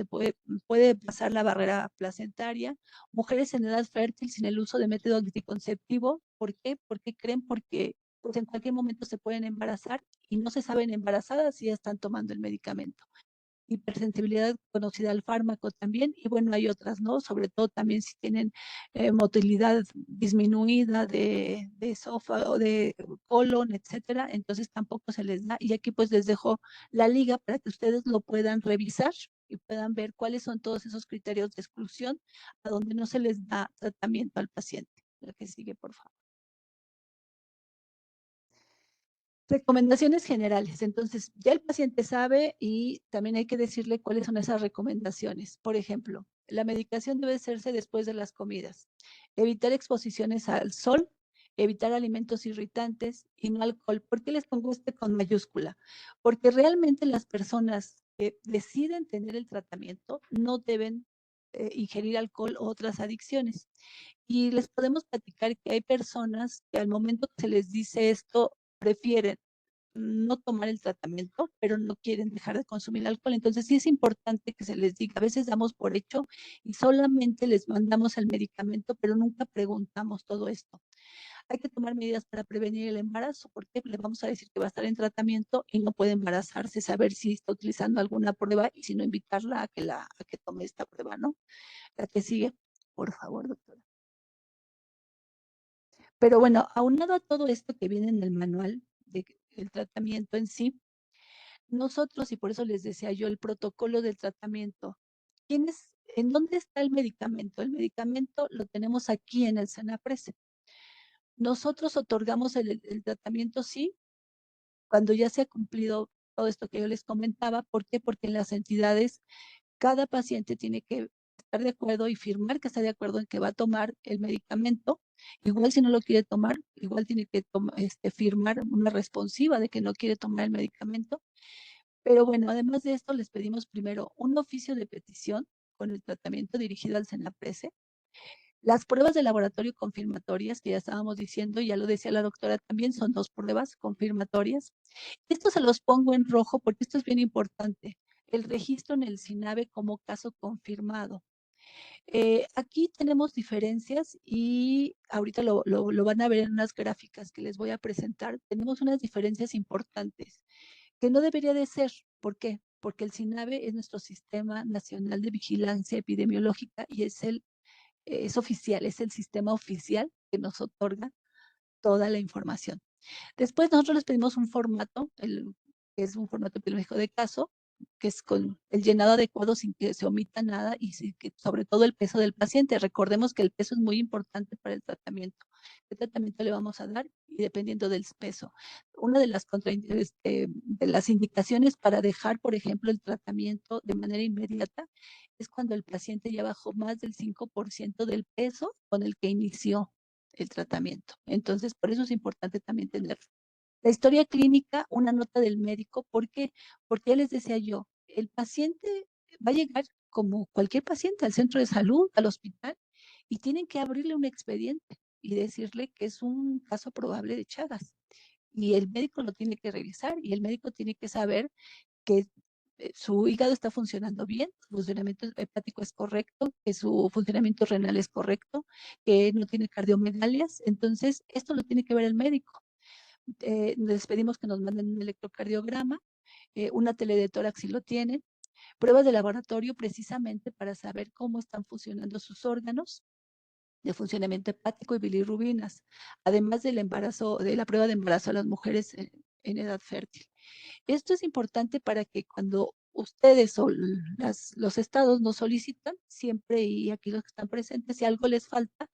puede pasar la barrera placentaria. Mujeres en edad fértil sin el uso de método anticonceptivo. ¿Por qué? Porque creen porque pues en cualquier momento se pueden embarazar y no se saben embarazadas si ya están tomando el medicamento. hipersensibilidad conocida al fármaco también, y bueno, hay otras, ¿no? Sobre todo también si tienen motilidad disminuida de esófago, de colon, etcétera, entonces tampoco se les da. Y aquí pues les dejo la liga para que ustedes lo puedan revisar y puedan ver cuáles son todos esos criterios de exclusión a donde no se les da tratamiento al paciente. La que sigue, por favor. Recomendaciones generales. Entonces, ya el paciente sabe y también hay que decirle cuáles son esas recomendaciones. Por ejemplo, la medicación debe hacerse después de las comidas. Evitar exposiciones al sol, evitar alimentos irritantes y no alcohol. ¿Por qué les pongo con mayúscula? Porque realmente las personas que deciden tener el tratamiento no deben ingerir alcohol u otras adicciones. Y les podemos platicar que hay personas que al momento que se les dice esto, prefieren no tomar el tratamiento, pero no quieren dejar de consumir alcohol. Entonces sí es importante que se les diga, a veces damos por hecho y solamente les mandamos el medicamento, pero nunca preguntamos todo esto. Hay que tomar medidas para prevenir el embarazo, porque le vamos a decir que va a estar en tratamiento y no puede embarazarse, saber si está utilizando alguna prueba y si no invitarla a que tome esta prueba, ¿no? La que sigue, por favor, doctora. Pero bueno, aunado a todo esto que viene en el manual del tratamiento en sí, nosotros, y por eso les decía yo, el protocolo del tratamiento. ¿En dónde está el medicamento? El medicamento lo tenemos aquí en el Senapres. Nosotros otorgamos el tratamiento, sí, cuando ya se ha cumplido todo esto que yo les comentaba. ¿Por qué? Porque en las entidades cada paciente tiene que estar de acuerdo y firmar que está de acuerdo en que va a tomar el medicamento. Igual si no lo quiere tomar, igual tiene que firmar una responsiva de que no quiere tomar el medicamento. Pero bueno, además de esto, les pedimos primero un oficio de petición con el tratamiento dirigido al Senaprese. Las pruebas de laboratorio confirmatorias, que ya estábamos diciendo, ya lo decía la doctora también, son 2 pruebas confirmatorias. Esto se los pongo en rojo porque esto es bien importante. El registro en el SINAVE como caso confirmado. Aquí tenemos diferencias y ahorita lo van a ver en unas gráficas que les voy a presentar. Tenemos unas diferencias importantes que no debería de ser. ¿Por qué? Porque el SINAVE es nuestro Sistema Nacional de Vigilancia Epidemiológica y es oficial, es el sistema oficial que nos otorga toda la información. Después nosotros les pedimos un formato, que es un formato epidemiológico de caso, que es con el llenado adecuado sin que se omita nada y que, sobre todo el peso del paciente. Recordemos que el peso es muy importante para el tratamiento. ¿Qué tratamiento le vamos a dar? Y dependiendo del peso. Una de las indicaciones para dejar, por ejemplo, el tratamiento de manera inmediata es cuando el paciente ya bajó más del 5% del peso con el que inició el tratamiento. Entonces, por eso es importante también tener la historia clínica, una nota del médico. ¿Por qué? Porque ya les decía yo, el paciente va a llegar como cualquier paciente al centro de salud, al hospital, y tienen que abrirle un expediente y decirle que es un caso probable de Chagas. Y el médico lo tiene que revisar y el médico tiene que saber que su hígado está funcionando bien, su funcionamiento hepático es correcto, que su funcionamiento renal es correcto, que no tiene cardiomegalias. Entonces, esto lo tiene que ver el médico. Les pedimos que nos manden un electrocardiograma, una tele de tórax si lo tienen, pruebas de laboratorio precisamente para saber cómo están funcionando sus órganos de funcionamiento hepático y bilirrubinas, además del embarazo, de la prueba de embarazo a las mujeres en edad fértil. Esto es importante para que cuando ustedes o los estados nos solicitan, siempre, y aquí los que están presentes, si algo les falta,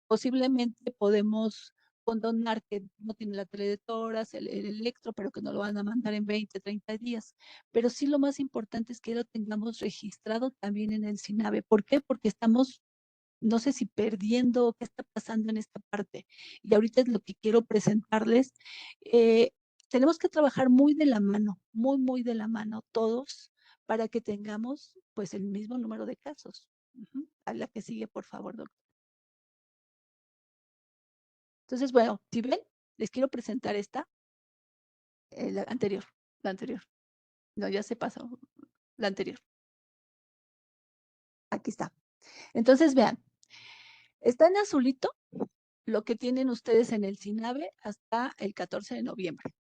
posiblemente podemos condonar que no tiene la tele de toras, el electro, pero que no lo van a mandar en 20, 30 días. Pero sí lo más importante es que lo tengamos registrado también en el SINAVE. ¿Por qué? Porque estamos, no sé si perdiendo, qué está pasando en esta parte. Y ahorita es lo que quiero presentarles. Eh, Tenemos que trabajar muy de la mano, muy, muy de la mano todos para que tengamos pues el mismo número de casos. A la que sigue, por favor, doctor. Entonces, bueno, si ven, les quiero presentar la anterior, la anterior. No, ya se pasó, la anterior. Aquí está. Entonces, vean, está en azulito lo que tienen ustedes en el SINAVE hasta el 14 de noviembre.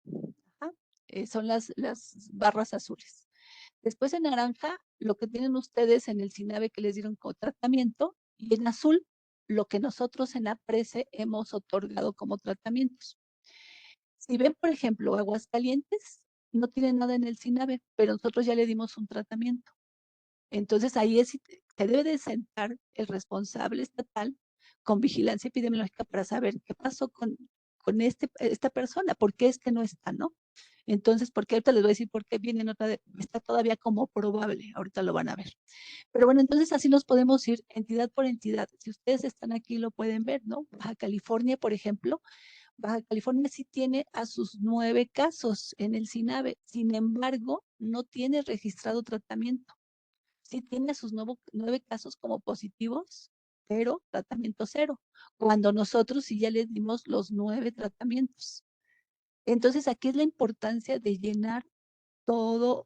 Son las barras azules. Después en naranja, lo que tienen ustedes en el SINAVE que les dieron como tratamiento, y en azul, lo que nosotros en APRESE hemos otorgado como tratamientos. Si ven, por ejemplo, Aguascalientes, no tiene nada en el SINAVE, pero nosotros ya le dimos un tratamiento. Entonces ahí se debe de sentar el responsable estatal con vigilancia epidemiológica para saber qué pasó con esta persona, por qué es que no está, ¿no? Entonces, porque ahorita les voy a decir por qué viene está todavía como probable, ahorita lo van a ver. Pero bueno, entonces así nos podemos ir entidad por entidad. Si ustedes están aquí, lo pueden ver, ¿no? Baja California, por ejemplo, Baja California sí tiene a sus 9 casos en el SINAVE, sin embargo, no tiene registrado tratamiento. Sí tiene a sus 9 casos como positivos, pero tratamiento cero, cuando nosotros sí ya les dimos los 9 tratamientos. Entonces, aquí es la importancia de llenar todos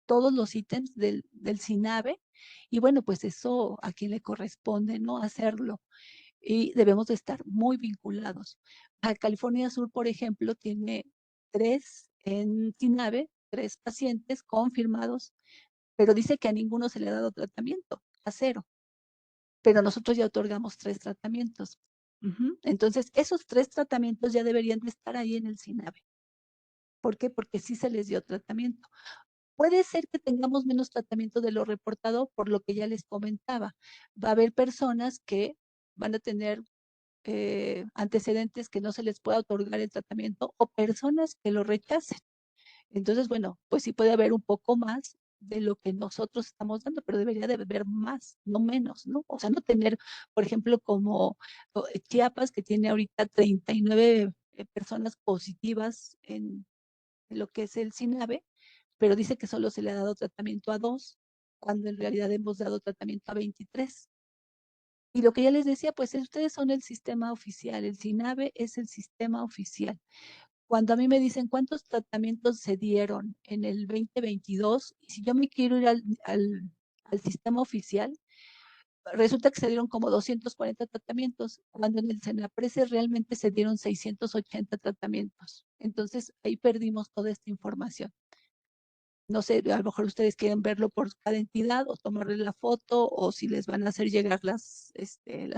los ítems del SINAVE, y bueno, pues eso a quien le corresponde, ¿no? Hacerlo. Y debemos de estar muy vinculados. A California Sur, por ejemplo, tiene 3 en SINAVE, 3 pacientes confirmados, pero dice que a ninguno se le ha dado tratamiento, a 0. Pero nosotros ya otorgamos 3 tratamientos. Entonces, esos 3 tratamientos ya deberían de estar ahí en el SINAVE. ¿Por qué? Porque sí se les dio tratamiento. Puede ser que tengamos menos tratamiento de lo reportado, por lo que ya les comentaba. Va a haber personas que van a tener antecedentes que no se les pueda otorgar el tratamiento o personas que lo rechacen. Entonces, bueno, pues sí puede haber un poco más de lo que nosotros estamos dando, pero debería de haber más, no menos, ¿no? O sea, no tener, por ejemplo, como Chiapas, que tiene ahorita 39 personas positivas en lo que es el SINAVE, pero dice que solo se le ha dado tratamiento a 2, cuando en realidad hemos dado tratamiento a 23. Y lo que ya les decía, pues ustedes son el sistema oficial, el SINAVE es el sistema oficial. Cuando a mí me dicen cuántos tratamientos se dieron en el 2022, y si yo me quiero ir al sistema oficial, resulta que se dieron como 240 tratamientos, cuando en el SENAPRESE realmente se dieron 680 tratamientos. Entonces ahí perdimos toda esta información. No sé, a lo mejor ustedes quieren verlo por cada entidad o tomarle la foto o si les van a hacer llegar las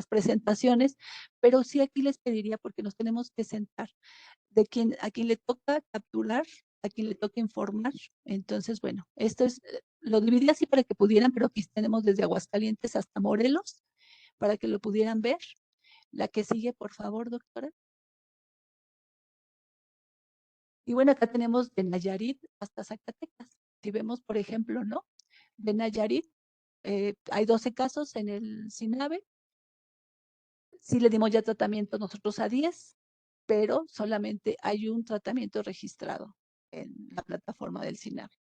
presentaciones, pero sí aquí les pediría, porque nos tenemos que sentar, a quien le toca capturar, a quien le toca informar. Entonces, bueno, esto es, lo dividí así para que pudieran, pero aquí tenemos desde Aguascalientes hasta Morelos, para que lo pudieran ver. La que sigue, por favor, doctora. Y bueno, acá tenemos de Nayarit hasta Zacatecas. Si vemos, por ejemplo, ¿no? De Nayarit, hay 12 casos en el SINAVE. Sí le dimos ya tratamiento nosotros a 10, pero solamente hay un tratamiento registrado en la plataforma del SINAVE.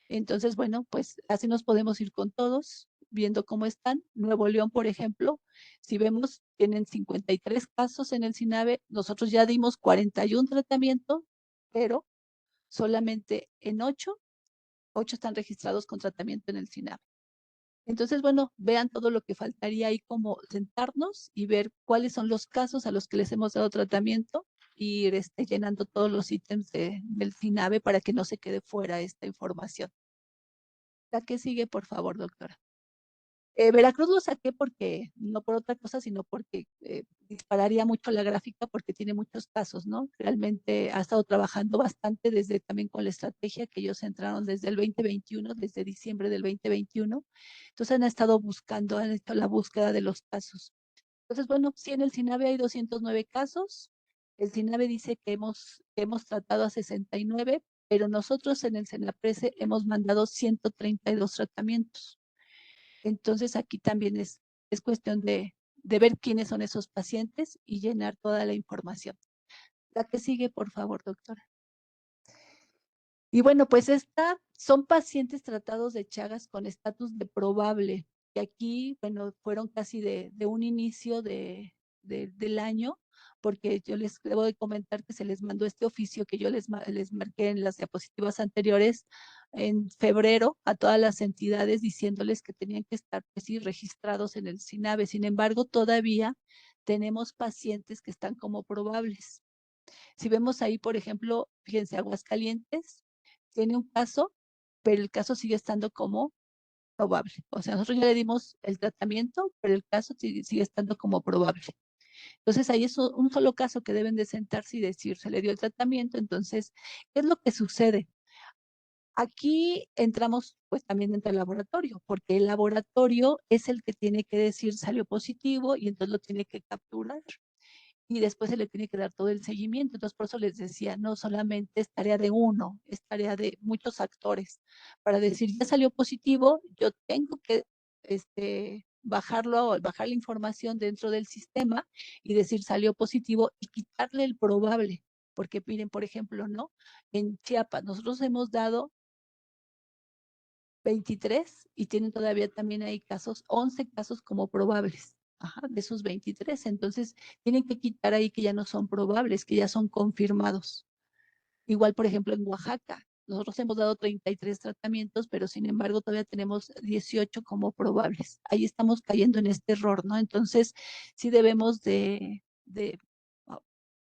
Entonces, bueno, pues así nos podemos ir con todos, viendo cómo están. Nuevo León, por ejemplo, si vemos, tienen 53 casos en el SINAVE. Nosotros ya dimos 41 tratamientos, pero solamente en 8 están registrados con tratamiento en el SINAVE. Entonces, bueno, vean todo lo que faltaría ahí, como sentarnos y ver cuáles son los casos a los que les hemos dado tratamiento y ir llenando todos los ítems del SINAVE para que no se quede fuera esta información. La que sigue, por favor, doctora. Veracruz lo saqué porque, no por otra cosa, sino porque dispararía mucho la gráfica porque tiene muchos casos, ¿no? Realmente ha estado trabajando bastante desde también con la estrategia que ellos entraron desde el 2021, desde diciembre del 2021. Entonces han estado buscando, han hecho la búsqueda de los casos. Entonces, bueno, sí, en el SINAVE hay 209 casos. El SINAVE dice que hemos tratado a 69, pero nosotros en el SENAPRESE hemos mandado 132 tratamientos. Entonces, aquí también es cuestión de ver quiénes son esos pacientes y llenar toda la información. La que sigue, por favor, doctora. Y bueno, pues son pacientes tratados de Chagas con estatus de probable. Y aquí, bueno, fueron casi de un inicio del año, porque yo les debo de comentar que se les mandó este oficio que yo les marqué en las diapositivas anteriores en febrero a todas las entidades diciéndoles que tenían que estar, pues sí, registrados en el SINAVE. Sin embargo, todavía tenemos pacientes que están como probables. Si vemos ahí, por ejemplo, fíjense, Aguascalientes tiene un caso pero el caso sigue estando como probable. O sea, nosotros ya le dimos el tratamiento, pero el caso sigue estando como probable. Entonces, ahí es un solo caso que deben de sentarse y decir, se le dio el tratamiento. Entonces, ¿qué es lo que sucede? Aquí entramos pues también dentro del laboratorio, porque el laboratorio es el que tiene que decir salió positivo y entonces lo tiene que capturar y después se le tiene que dar todo el seguimiento. Entonces, por eso les decía, no solamente es tarea de uno, es tarea de muchos actores. Para decir, ya salió positivo, yo tengo que bajar la información dentro del sistema y decir salió positivo y quitarle el probable. Porque miren, por ejemplo, ¿no? En Chiapas, nosotros hemos dado 23 y tienen todavía también ahí casos, 11 casos como probables. Ajá, de esos 23. Entonces, tienen que quitar ahí que ya no son probables, que ya son confirmados. Igual, por ejemplo, en Oaxaca, nosotros hemos dado 33 tratamientos, pero sin embargo todavía tenemos 18 como probables. Ahí estamos cayendo en este error, ¿no? Entonces, sí debemos de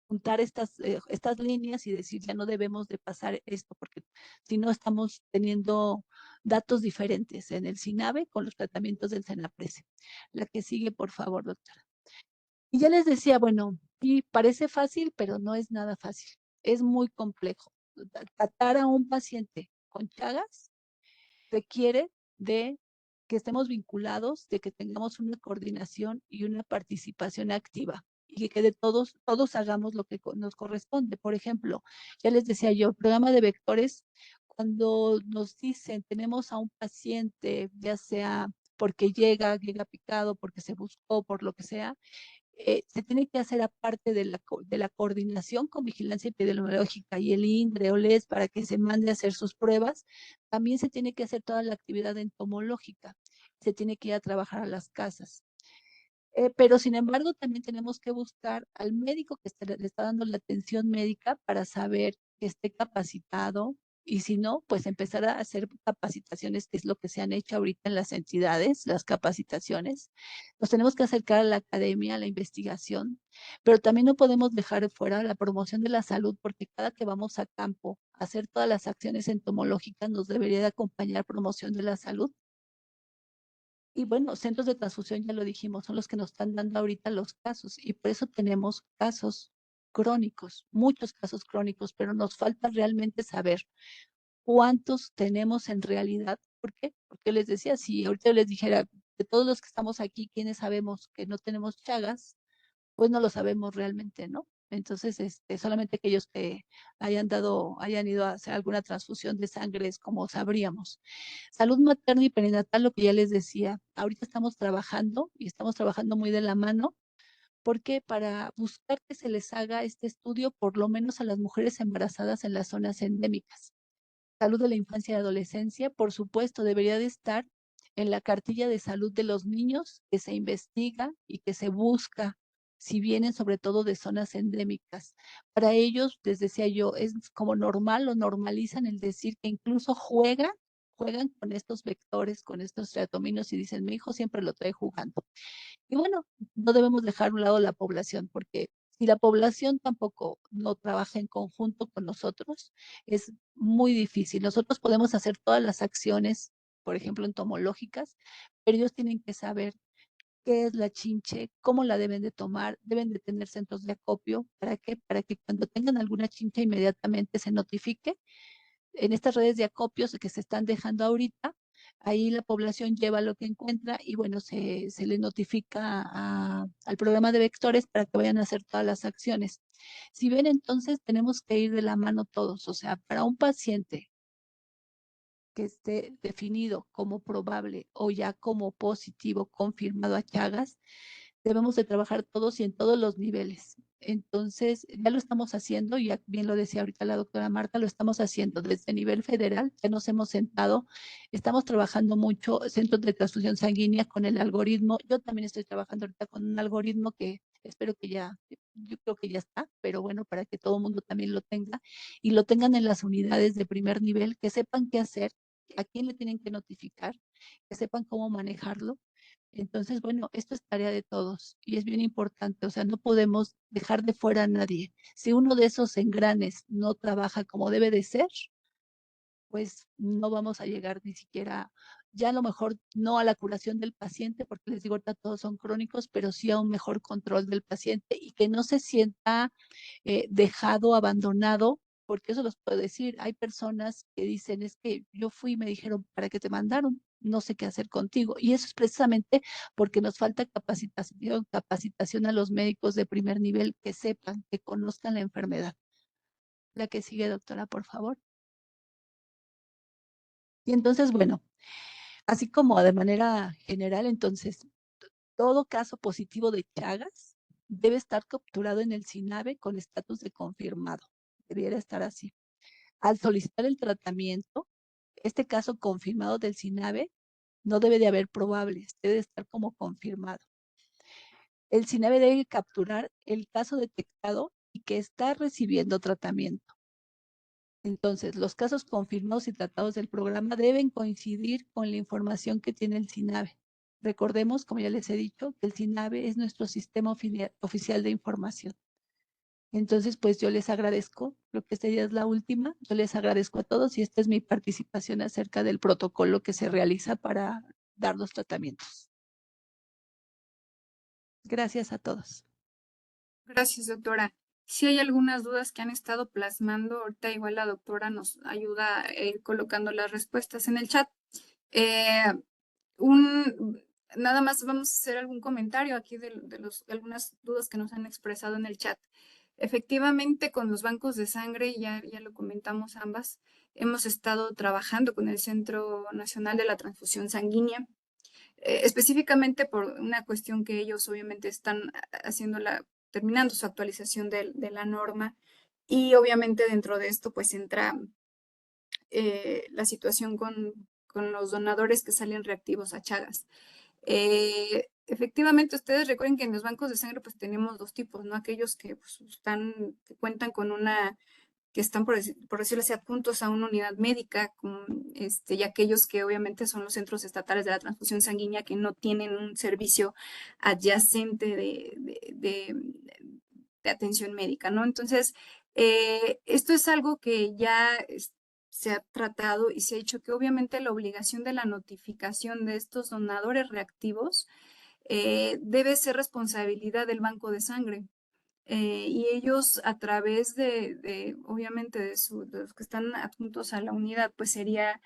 juntar estas líneas y decir, ya no debemos de pasar esto, porque si no estamos teniendo datos diferentes en el SINAVE con los tratamientos del SENAPRESE. La que sigue, por favor, doctora. Y ya les decía, bueno, sí, parece fácil, pero no es nada fácil. Es muy complejo. Tratar a un paciente con Chagas requiere de que estemos vinculados, de que tengamos una coordinación y una participación activa y que de todos hagamos lo que nos corresponde. Por ejemplo, ya les decía yo, el programa de vectores, cuando nos dicen tenemos a un paciente, ya sea porque llega picado, porque se buscó, por lo que sea, se tiene que hacer aparte de la coordinación con vigilancia epidemiológica y el INDRE o LES para que se mande a hacer sus pruebas, también se tiene que hacer toda la actividad entomológica, se tiene que ir a trabajar a las casas. Pero sin embargo, también tenemos que buscar al médico que le está dando la atención médica para saber que esté capacitado y si no, pues empezar a hacer capacitaciones, que es lo que se han hecho ahorita en las entidades, las capacitaciones. Nos tenemos que acercar a la academia, a la investigación, pero también no podemos dejar de fuera la promoción de la salud, porque cada que vamos a campo a hacer todas las acciones entomológicas, nos debería de acompañar promoción de la salud. Y bueno, centros de transfusión, ya lo dijimos, son los que nos están dando ahorita los casos y por eso tenemos casos crónicos, muchos casos crónicos, pero nos falta realmente saber cuántos tenemos en realidad. ¿Por qué? Porque les decía, si ahorita les dijera, de todos los que estamos aquí, ¿quiénes sabemos que no tenemos Chagas? Pues no lo sabemos realmente, ¿no? Entonces, solamente aquellos que hayan ido a hacer alguna transfusión de sangre es como sabríamos. Salud materna y perinatal, lo que ya les decía, ahorita estamos trabajando y estamos trabajando muy de la mano, porque para buscar que se les haga este estudio, por lo menos a las mujeres embarazadas en las zonas endémicas. Salud de la infancia y adolescencia, por supuesto, debería de estar en la cartilla de salud de los niños que se investiga y que se busca si vienen sobre todo de zonas endémicas. Para ellos, les decía yo, es como normal o normalizan el decir que incluso juegan con estos vectores, con estos triatominos y dicen, mi hijo siempre lo trae jugando. Y bueno, no debemos dejar a un lado la población, porque si la población tampoco no trabaja en conjunto con nosotros, es muy difícil. Nosotros podemos hacer todas las acciones, por ejemplo, entomológicas, pero ellos tienen que saber qué es la chinche, cómo la deben de tomar, deben de tener centros de acopio. ¿Para qué? Para que cuando tengan alguna chincha inmediatamente se notifique en estas redes de acopios que se están dejando ahorita. Ahí la población lleva lo que encuentra y bueno, se le notifica al programa de vectores para que vayan a hacer todas las acciones. Si ven, entonces tenemos que ir de la mano todos. O sea, para un paciente que esté definido como probable o ya como positivo confirmado a Chagas, debemos de trabajar todos y en todos los niveles. Entonces, ya lo estamos haciendo, ya bien lo decía ahorita la doctora Marta, lo estamos haciendo desde nivel federal, ya nos hemos sentado, estamos trabajando mucho centros de transfusión sanguínea con el algoritmo. Yo también estoy trabajando ahorita con un algoritmo que espero que yo creo que ya está, pero bueno, para que todo el mundo también lo tenga y lo tengan en las unidades de primer nivel, que sepan qué hacer, a quién le tienen que notificar, que sepan cómo manejarlo. Entonces, bueno, esto es tarea de todos y es bien importante, o sea, no podemos dejar de fuera a nadie. Si uno de esos engranes no trabaja como debe de ser, pues no vamos a llegar ni siquiera, ya a lo mejor no a la curación del paciente, porque les digo, ahorita todos son crónicos, pero sí a un mejor control del paciente y que no se sienta dejado, abandonado, porque eso los puedo decir. Hay personas que dicen, es que yo fui y me dijeron, ¿para qué te mandaron? No sé qué hacer contigo. Y eso es precisamente porque nos falta capacitación a los médicos de primer nivel que sepan, que conozcan la enfermedad. La que sigue, doctora, por favor. Y entonces, bueno, así como de manera general, entonces, todo caso positivo de Chagas debe estar capturado en el SINAVE con estatus de confirmado. Debiera estar así. Al solicitar el tratamiento, este caso confirmado del SINAVE no debe de haber probables, debe de estar como confirmado. El SINAVE debe capturar el caso detectado y que está recibiendo tratamiento. Entonces, los casos confirmados y tratados del programa deben coincidir con la información que tiene el SINAVE. Recordemos, como ya les he dicho, que el SINAVE es nuestro sistema oficial de información. Entonces, pues yo les agradezco, creo que esta ya es la última, yo les agradezco a todos y esta es mi participación acerca del protocolo que se realiza para dar los tratamientos. Gracias a todos. Gracias, doctora. Si hay algunas dudas que han estado plasmando, ahorita igual la doctora nos ayuda a ir colocando las respuestas en el chat. Eh, nada más vamos a hacer algún comentario aquí de algunas dudas que nos han expresado en el chat. Efectivamente, con los bancos de sangre, ya lo comentamos ambas, hemos estado trabajando con el Centro Nacional de la Transfusión Sanguínea, específicamente por una cuestión que ellos obviamente están terminando su actualización de la norma, y obviamente dentro de esto pues entra la situación con los donadores que salen reactivos a Chagas. Efectivamente, ustedes recuerden que en los bancos de sangre pues tenemos dos tipos, ¿no? Aquellos que, pues, que cuentan con que están, por decirlo así, adjuntos a una unidad médica, y aquellos que obviamente son los centros estatales de la transfusión sanguínea que no tienen un servicio adyacente de atención médica, ¿no? Entonces, esto es algo que ya se ha tratado y se ha dicho que obviamente la obligación de la notificación de estos donadores reactivos debe ser responsabilidad del banco de sangre. Y ellos a través obviamente, de los que están adjuntos a la unidad, pues sería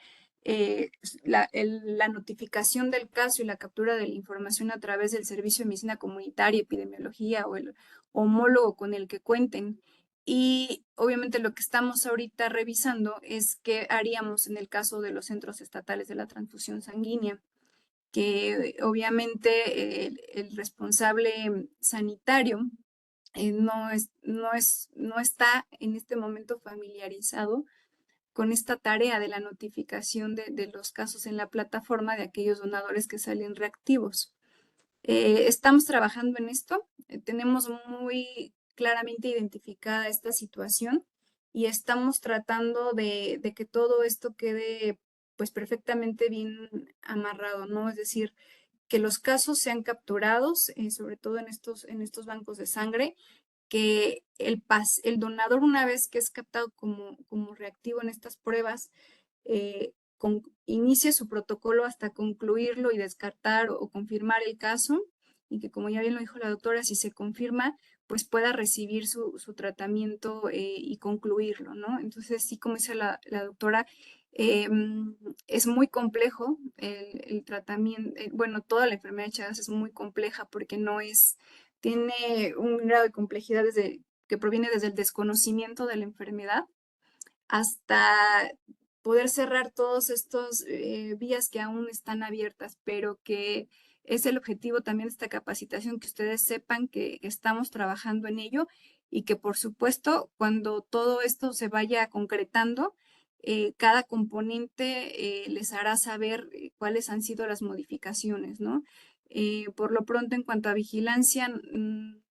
la notificación del caso y la captura de la información a través del Servicio de Medicina Comunitaria, Epidemiología o el homólogo con el que cuenten. Y obviamente lo que estamos ahorita revisando es qué haríamos en el caso de los centros estatales de la transfusión sanguínea, que obviamente el responsable sanitario no está en este momento familiarizado con esta tarea de la notificación de los casos en la plataforma de aquellos donadores que salen reactivos. Estamos trabajando en esto, tenemos muy claramente identificada esta situación y estamos tratando de que todo esto quede pues perfectamente bien amarrado, ¿no? Es decir, que los casos sean capturados, sobre todo en estos bancos de sangre, que el donador, una vez que es captado como reactivo en estas pruebas, inicie su protocolo hasta concluirlo y descartar o confirmar el caso, y que, como ya bien lo dijo la doctora, si se confirma, pues pueda recibir su tratamiento y concluirlo, ¿no? Entonces, sí, como dice la doctora, es muy complejo el tratamiento, bueno, toda la enfermedad de Chagas es muy compleja porque tiene un grado de complejidad que proviene desde el desconocimiento de la enfermedad hasta poder cerrar todos estos vías que aún están abiertas, pero que es el objetivo también de esta capacitación, que ustedes sepan que estamos trabajando en ello y que, por supuesto, cuando todo esto se vaya concretando, cada componente les hará saber cuáles han sido las modificaciones, ¿no? Por lo pronto, en cuanto a vigilancia,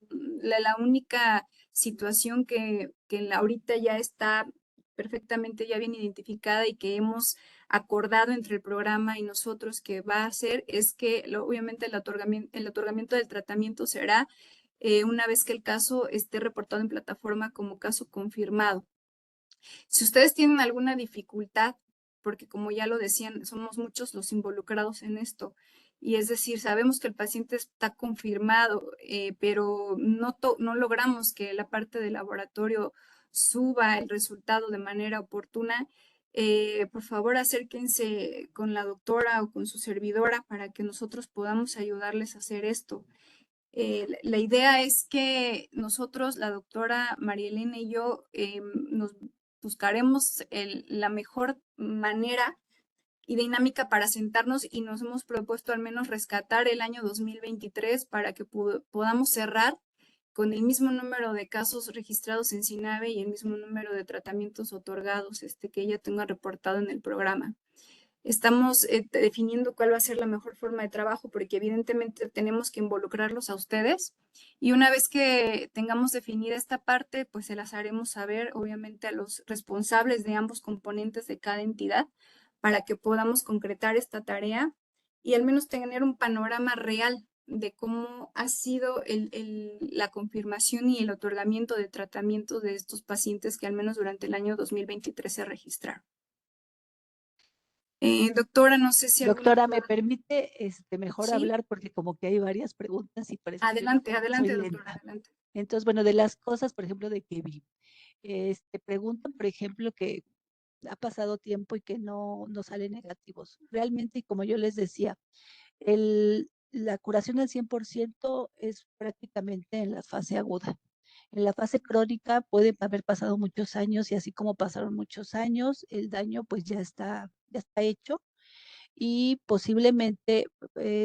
la única situación que ahorita ya está perfectamente ya bien identificada y que hemos acordado entre el programa y nosotros que va a hacer es que obviamente el otorgamiento del tratamiento será una vez que el caso esté reportado en plataforma como caso confirmado. Si ustedes tienen alguna dificultad porque como ya lo decían, somos muchos los involucrados en esto. Y es decir, sabemos que el paciente está confirmado, pero no logramos que la parte del laboratorio suba el resultado de manera oportuna. Por favor, acérquense con la doctora o con su servidora para que nosotros podamos ayudarles a hacer esto. La idea es que nosotros, la doctora María Elena y yo, nos buscaremos la mejor manera y dinámica para sentarnos y nos hemos propuesto al menos rescatar el año 2023 para que podamos cerrar con el mismo número de casos registrados en SINAVE y el mismo número de tratamientos otorgados que ella tenga reportado en el programa. Estamos definiendo cuál va a ser la mejor forma de trabajo porque evidentemente tenemos que involucrarlos a ustedes y una vez que tengamos definida esta parte, pues se las haremos saber obviamente a los responsables de ambos componentes de cada entidad para que podamos concretar esta tarea y al menos tener un panorama real de cómo ha sido la confirmación y el otorgamiento de tratamientos de estos pacientes que al menos durante el año 2023 se registraron. Doctora, no sé si Doctora, ¿me permite mejor Sí. hablar? Porque como que hay varias preguntas y parece que Adelante, soy adelante, doctora, lenta. adelante. Entonces, bueno, de las cosas, por ejemplo, de que vi, preguntan, por ejemplo, que ha pasado tiempo y que no salen negativos. Realmente, y como yo les decía, la curación al 100% es prácticamente en la fase aguda. En la fase crónica puede haber pasado muchos años y así como pasaron muchos años, el daño pues ya está hecho y posiblemente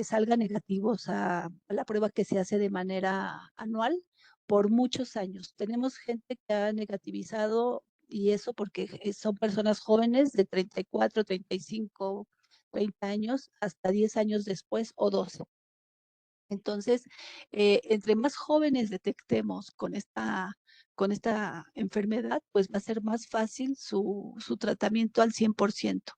salgan negativos a la prueba que se hace de manera anual por muchos años. Tenemos gente que ha negativizado y eso porque son personas jóvenes de 34, 35, 30 años hasta 10 años después o 12. Entonces, entre más jóvenes detectemos con esta enfermedad, pues va a ser más fácil su tratamiento al 100%.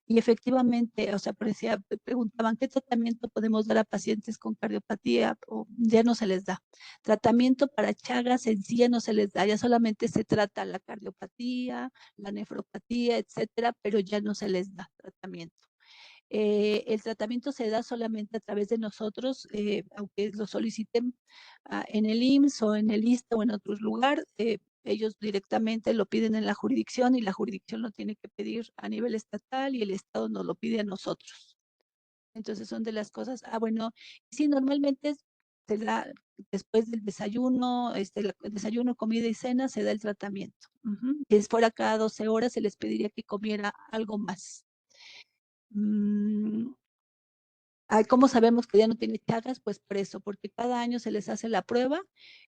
Y efectivamente, o sea, preguntaban qué tratamiento podemos dar a pacientes con cardiopatía o ya no se les da. Tratamiento para Chagas en sí ya no se les da, ya solamente se trata la cardiopatía, la nefropatía, etcétera, pero ya no se les da tratamiento. El tratamiento se da solamente a través de nosotros, aunque lo soliciten en el IMSS o en el ISSSTE o en otro lugar, ellos directamente lo piden en la jurisdicción y la jurisdicción lo tiene que pedir a nivel estatal y el estado nos lo pide a nosotros. Entonces son de las cosas, bueno, sí, normalmente se da después del desayuno, desayuno, comida y cena, se da el tratamiento. Si fuera cada 12 horas, se les pediría que comiera algo más. ¿Cómo sabemos que ya no tiene Chagas? Pues por eso, porque cada año se les hace la prueba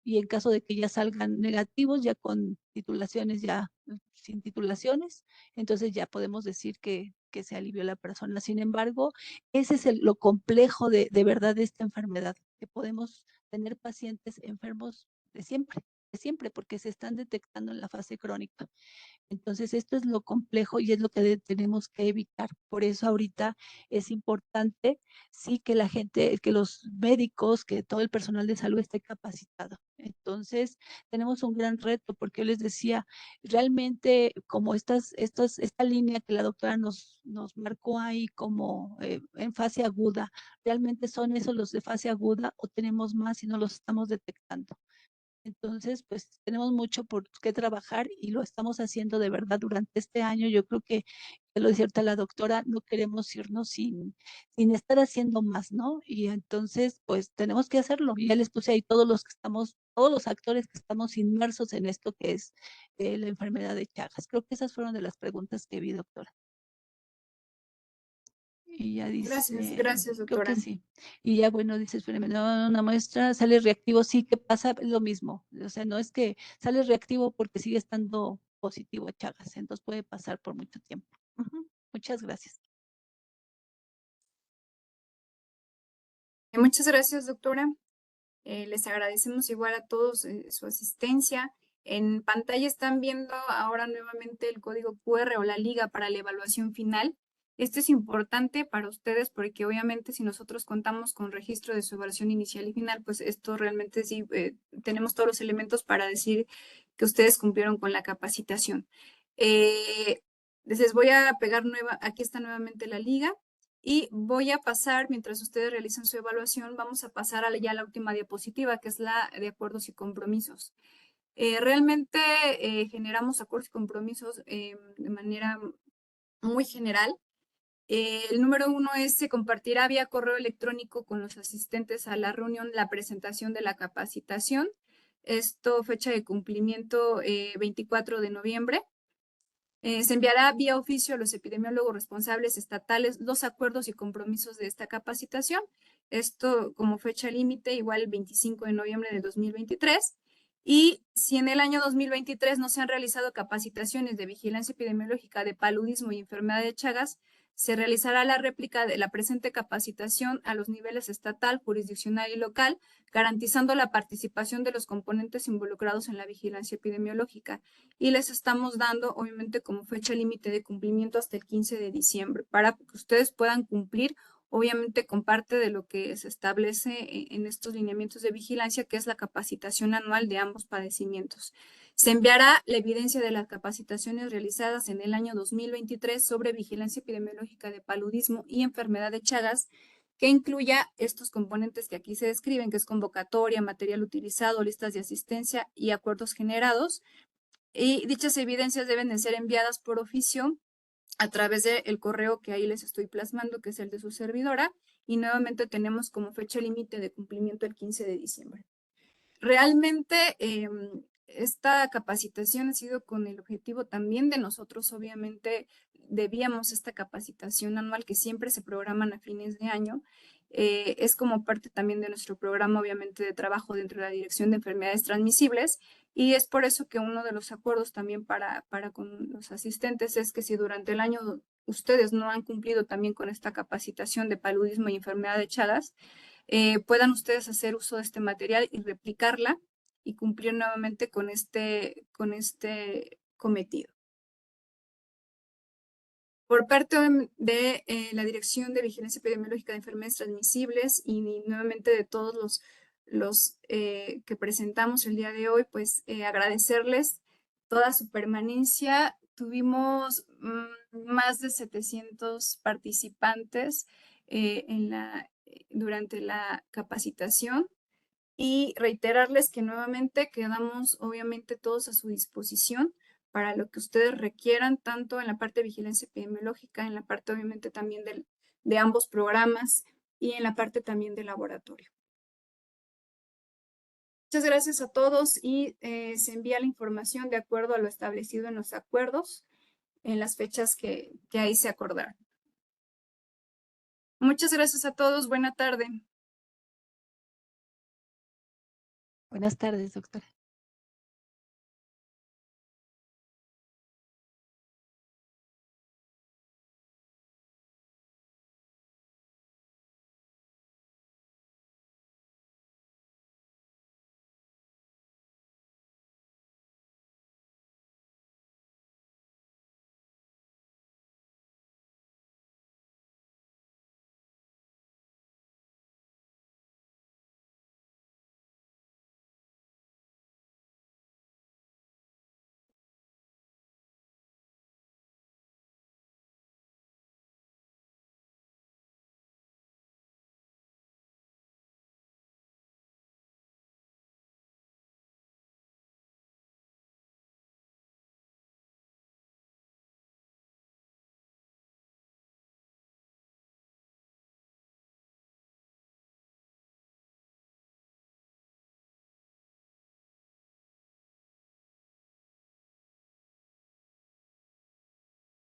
y en caso de que ya salgan negativos, ya con titulaciones, ya sin titulaciones, entonces ya podemos decir que se alivió la persona. Sin embargo, ese es lo complejo de verdad de esta enfermedad, que podemos tener pacientes enfermos de siempre, porque se están detectando en la fase crónica. Entonces, esto es lo complejo y es lo que tenemos que evitar. Por eso ahorita es importante, sí, que la gente, que los médicos, que todo el personal de salud esté capacitado. Entonces, tenemos un gran reto porque yo les decía, realmente como esta línea que la doctora nos marcó ahí como en fase aguda, realmente son esos los de fase aguda o tenemos más y no los estamos detectando. Entonces, pues tenemos mucho por qué trabajar y lo estamos haciendo de verdad durante este año. Yo creo que lo decía la doctora, no queremos irnos sin estar haciendo más, ¿no? Y entonces, pues tenemos que hacerlo. Y ya les puse ahí todos los actores que estamos inmersos en esto que es la enfermedad de Chagas. Creo que esas fueron de las preguntas que vi, doctora. Y ya dice, Gracias, creo que doctora. sí. Y ya, bueno, dice, espérame, no, una muestra sale reactivo, sí, ¿qué pasa? Es lo mismo. O sea, no es que sale reactivo porque sigue estando positivo Chagas, entonces puede pasar por mucho tiempo. Muchas gracias. Muchas gracias, doctora. Les agradecemos igual a todos su asistencia. En pantalla están viendo ahora nuevamente el código QR o la liga para la evaluación final. Esto es importante para ustedes porque obviamente si nosotros contamos con registro de su evaluación inicial y final, pues esto realmente sí tenemos todos los elementos para decir que ustedes cumplieron con la capacitación. Les voy a pegar aquí está nuevamente la liga y voy a pasar, mientras ustedes realizan su evaluación, vamos a pasar ya a la última diapositiva, que es la de acuerdos y compromisos. Realmente generamos acuerdos y compromisos de manera muy general. El número 1 es: se compartirá vía correo electrónico con los asistentes a la reunión la presentación de la capacitación. Esto, fecha de cumplimiento 24 de noviembre. Se enviará vía oficio a los epidemiólogos responsables estatales los acuerdos y compromisos de esta capacitación. Esto como fecha límite igual el 25 de noviembre de 2023. Y si en el año 2023 no se han realizado capacitaciones de vigilancia epidemiológica de paludismo y enfermedad de Chagas, se realizará la réplica de la presente capacitación a los niveles estatal, jurisdiccional y local, garantizando la participación de los componentes involucrados en la vigilancia epidemiológica. Y les estamos dando, obviamente, como fecha límite de cumplimiento hasta el 15 de diciembre, para que ustedes puedan cumplir, obviamente, con parte de lo que se establece en estos lineamientos de vigilancia, que es la capacitación anual de ambos padecimientos. Se enviará la evidencia de las capacitaciones realizadas en el año 2023 sobre vigilancia epidemiológica de paludismo y enfermedad de Chagas, que incluya estos componentes que aquí se describen, que es convocatoria, material utilizado, listas de asistencia y acuerdos generados. Y dichas evidencias deben de ser enviadas por oficio a través del correo que ahí les estoy plasmando, que es el de su servidora, y nuevamente tenemos como fecha límite de cumplimiento el 15 de diciembre. Realmente esta capacitación ha sido con el objetivo también de nosotros, obviamente debíamos esta capacitación anual que siempre se programan a fines de año. Es como parte también de nuestro programa, obviamente, de trabajo dentro de la Dirección de Enfermedades Transmisibles, y es por eso que uno de los acuerdos también para con los asistentes es que si durante el año ustedes no han cumplido también con esta capacitación de paludismo y enfermedad de Chagas, puedan ustedes hacer uso de este material y replicarla y cumplir nuevamente con este cometido. Por parte de la Dirección de Vigilancia Epidemiológica de Enfermedades Transmisibles y nuevamente de todos los que presentamos el día de hoy, pues agradecerles toda su permanencia. Tuvimos más de 700 participantes durante la capacitación, y reiterarles que nuevamente quedamos obviamente todos a su disposición para lo que ustedes requieran, tanto en la parte de vigilancia epidemiológica, en la parte obviamente también de ambos programas y en la parte también de laboratorio. Muchas gracias a todos, y se envía la información de acuerdo a lo establecido en los acuerdos en las fechas que ahí se acordaron. Muchas gracias a todos. Buena tarde. Buenas tardes, doctora.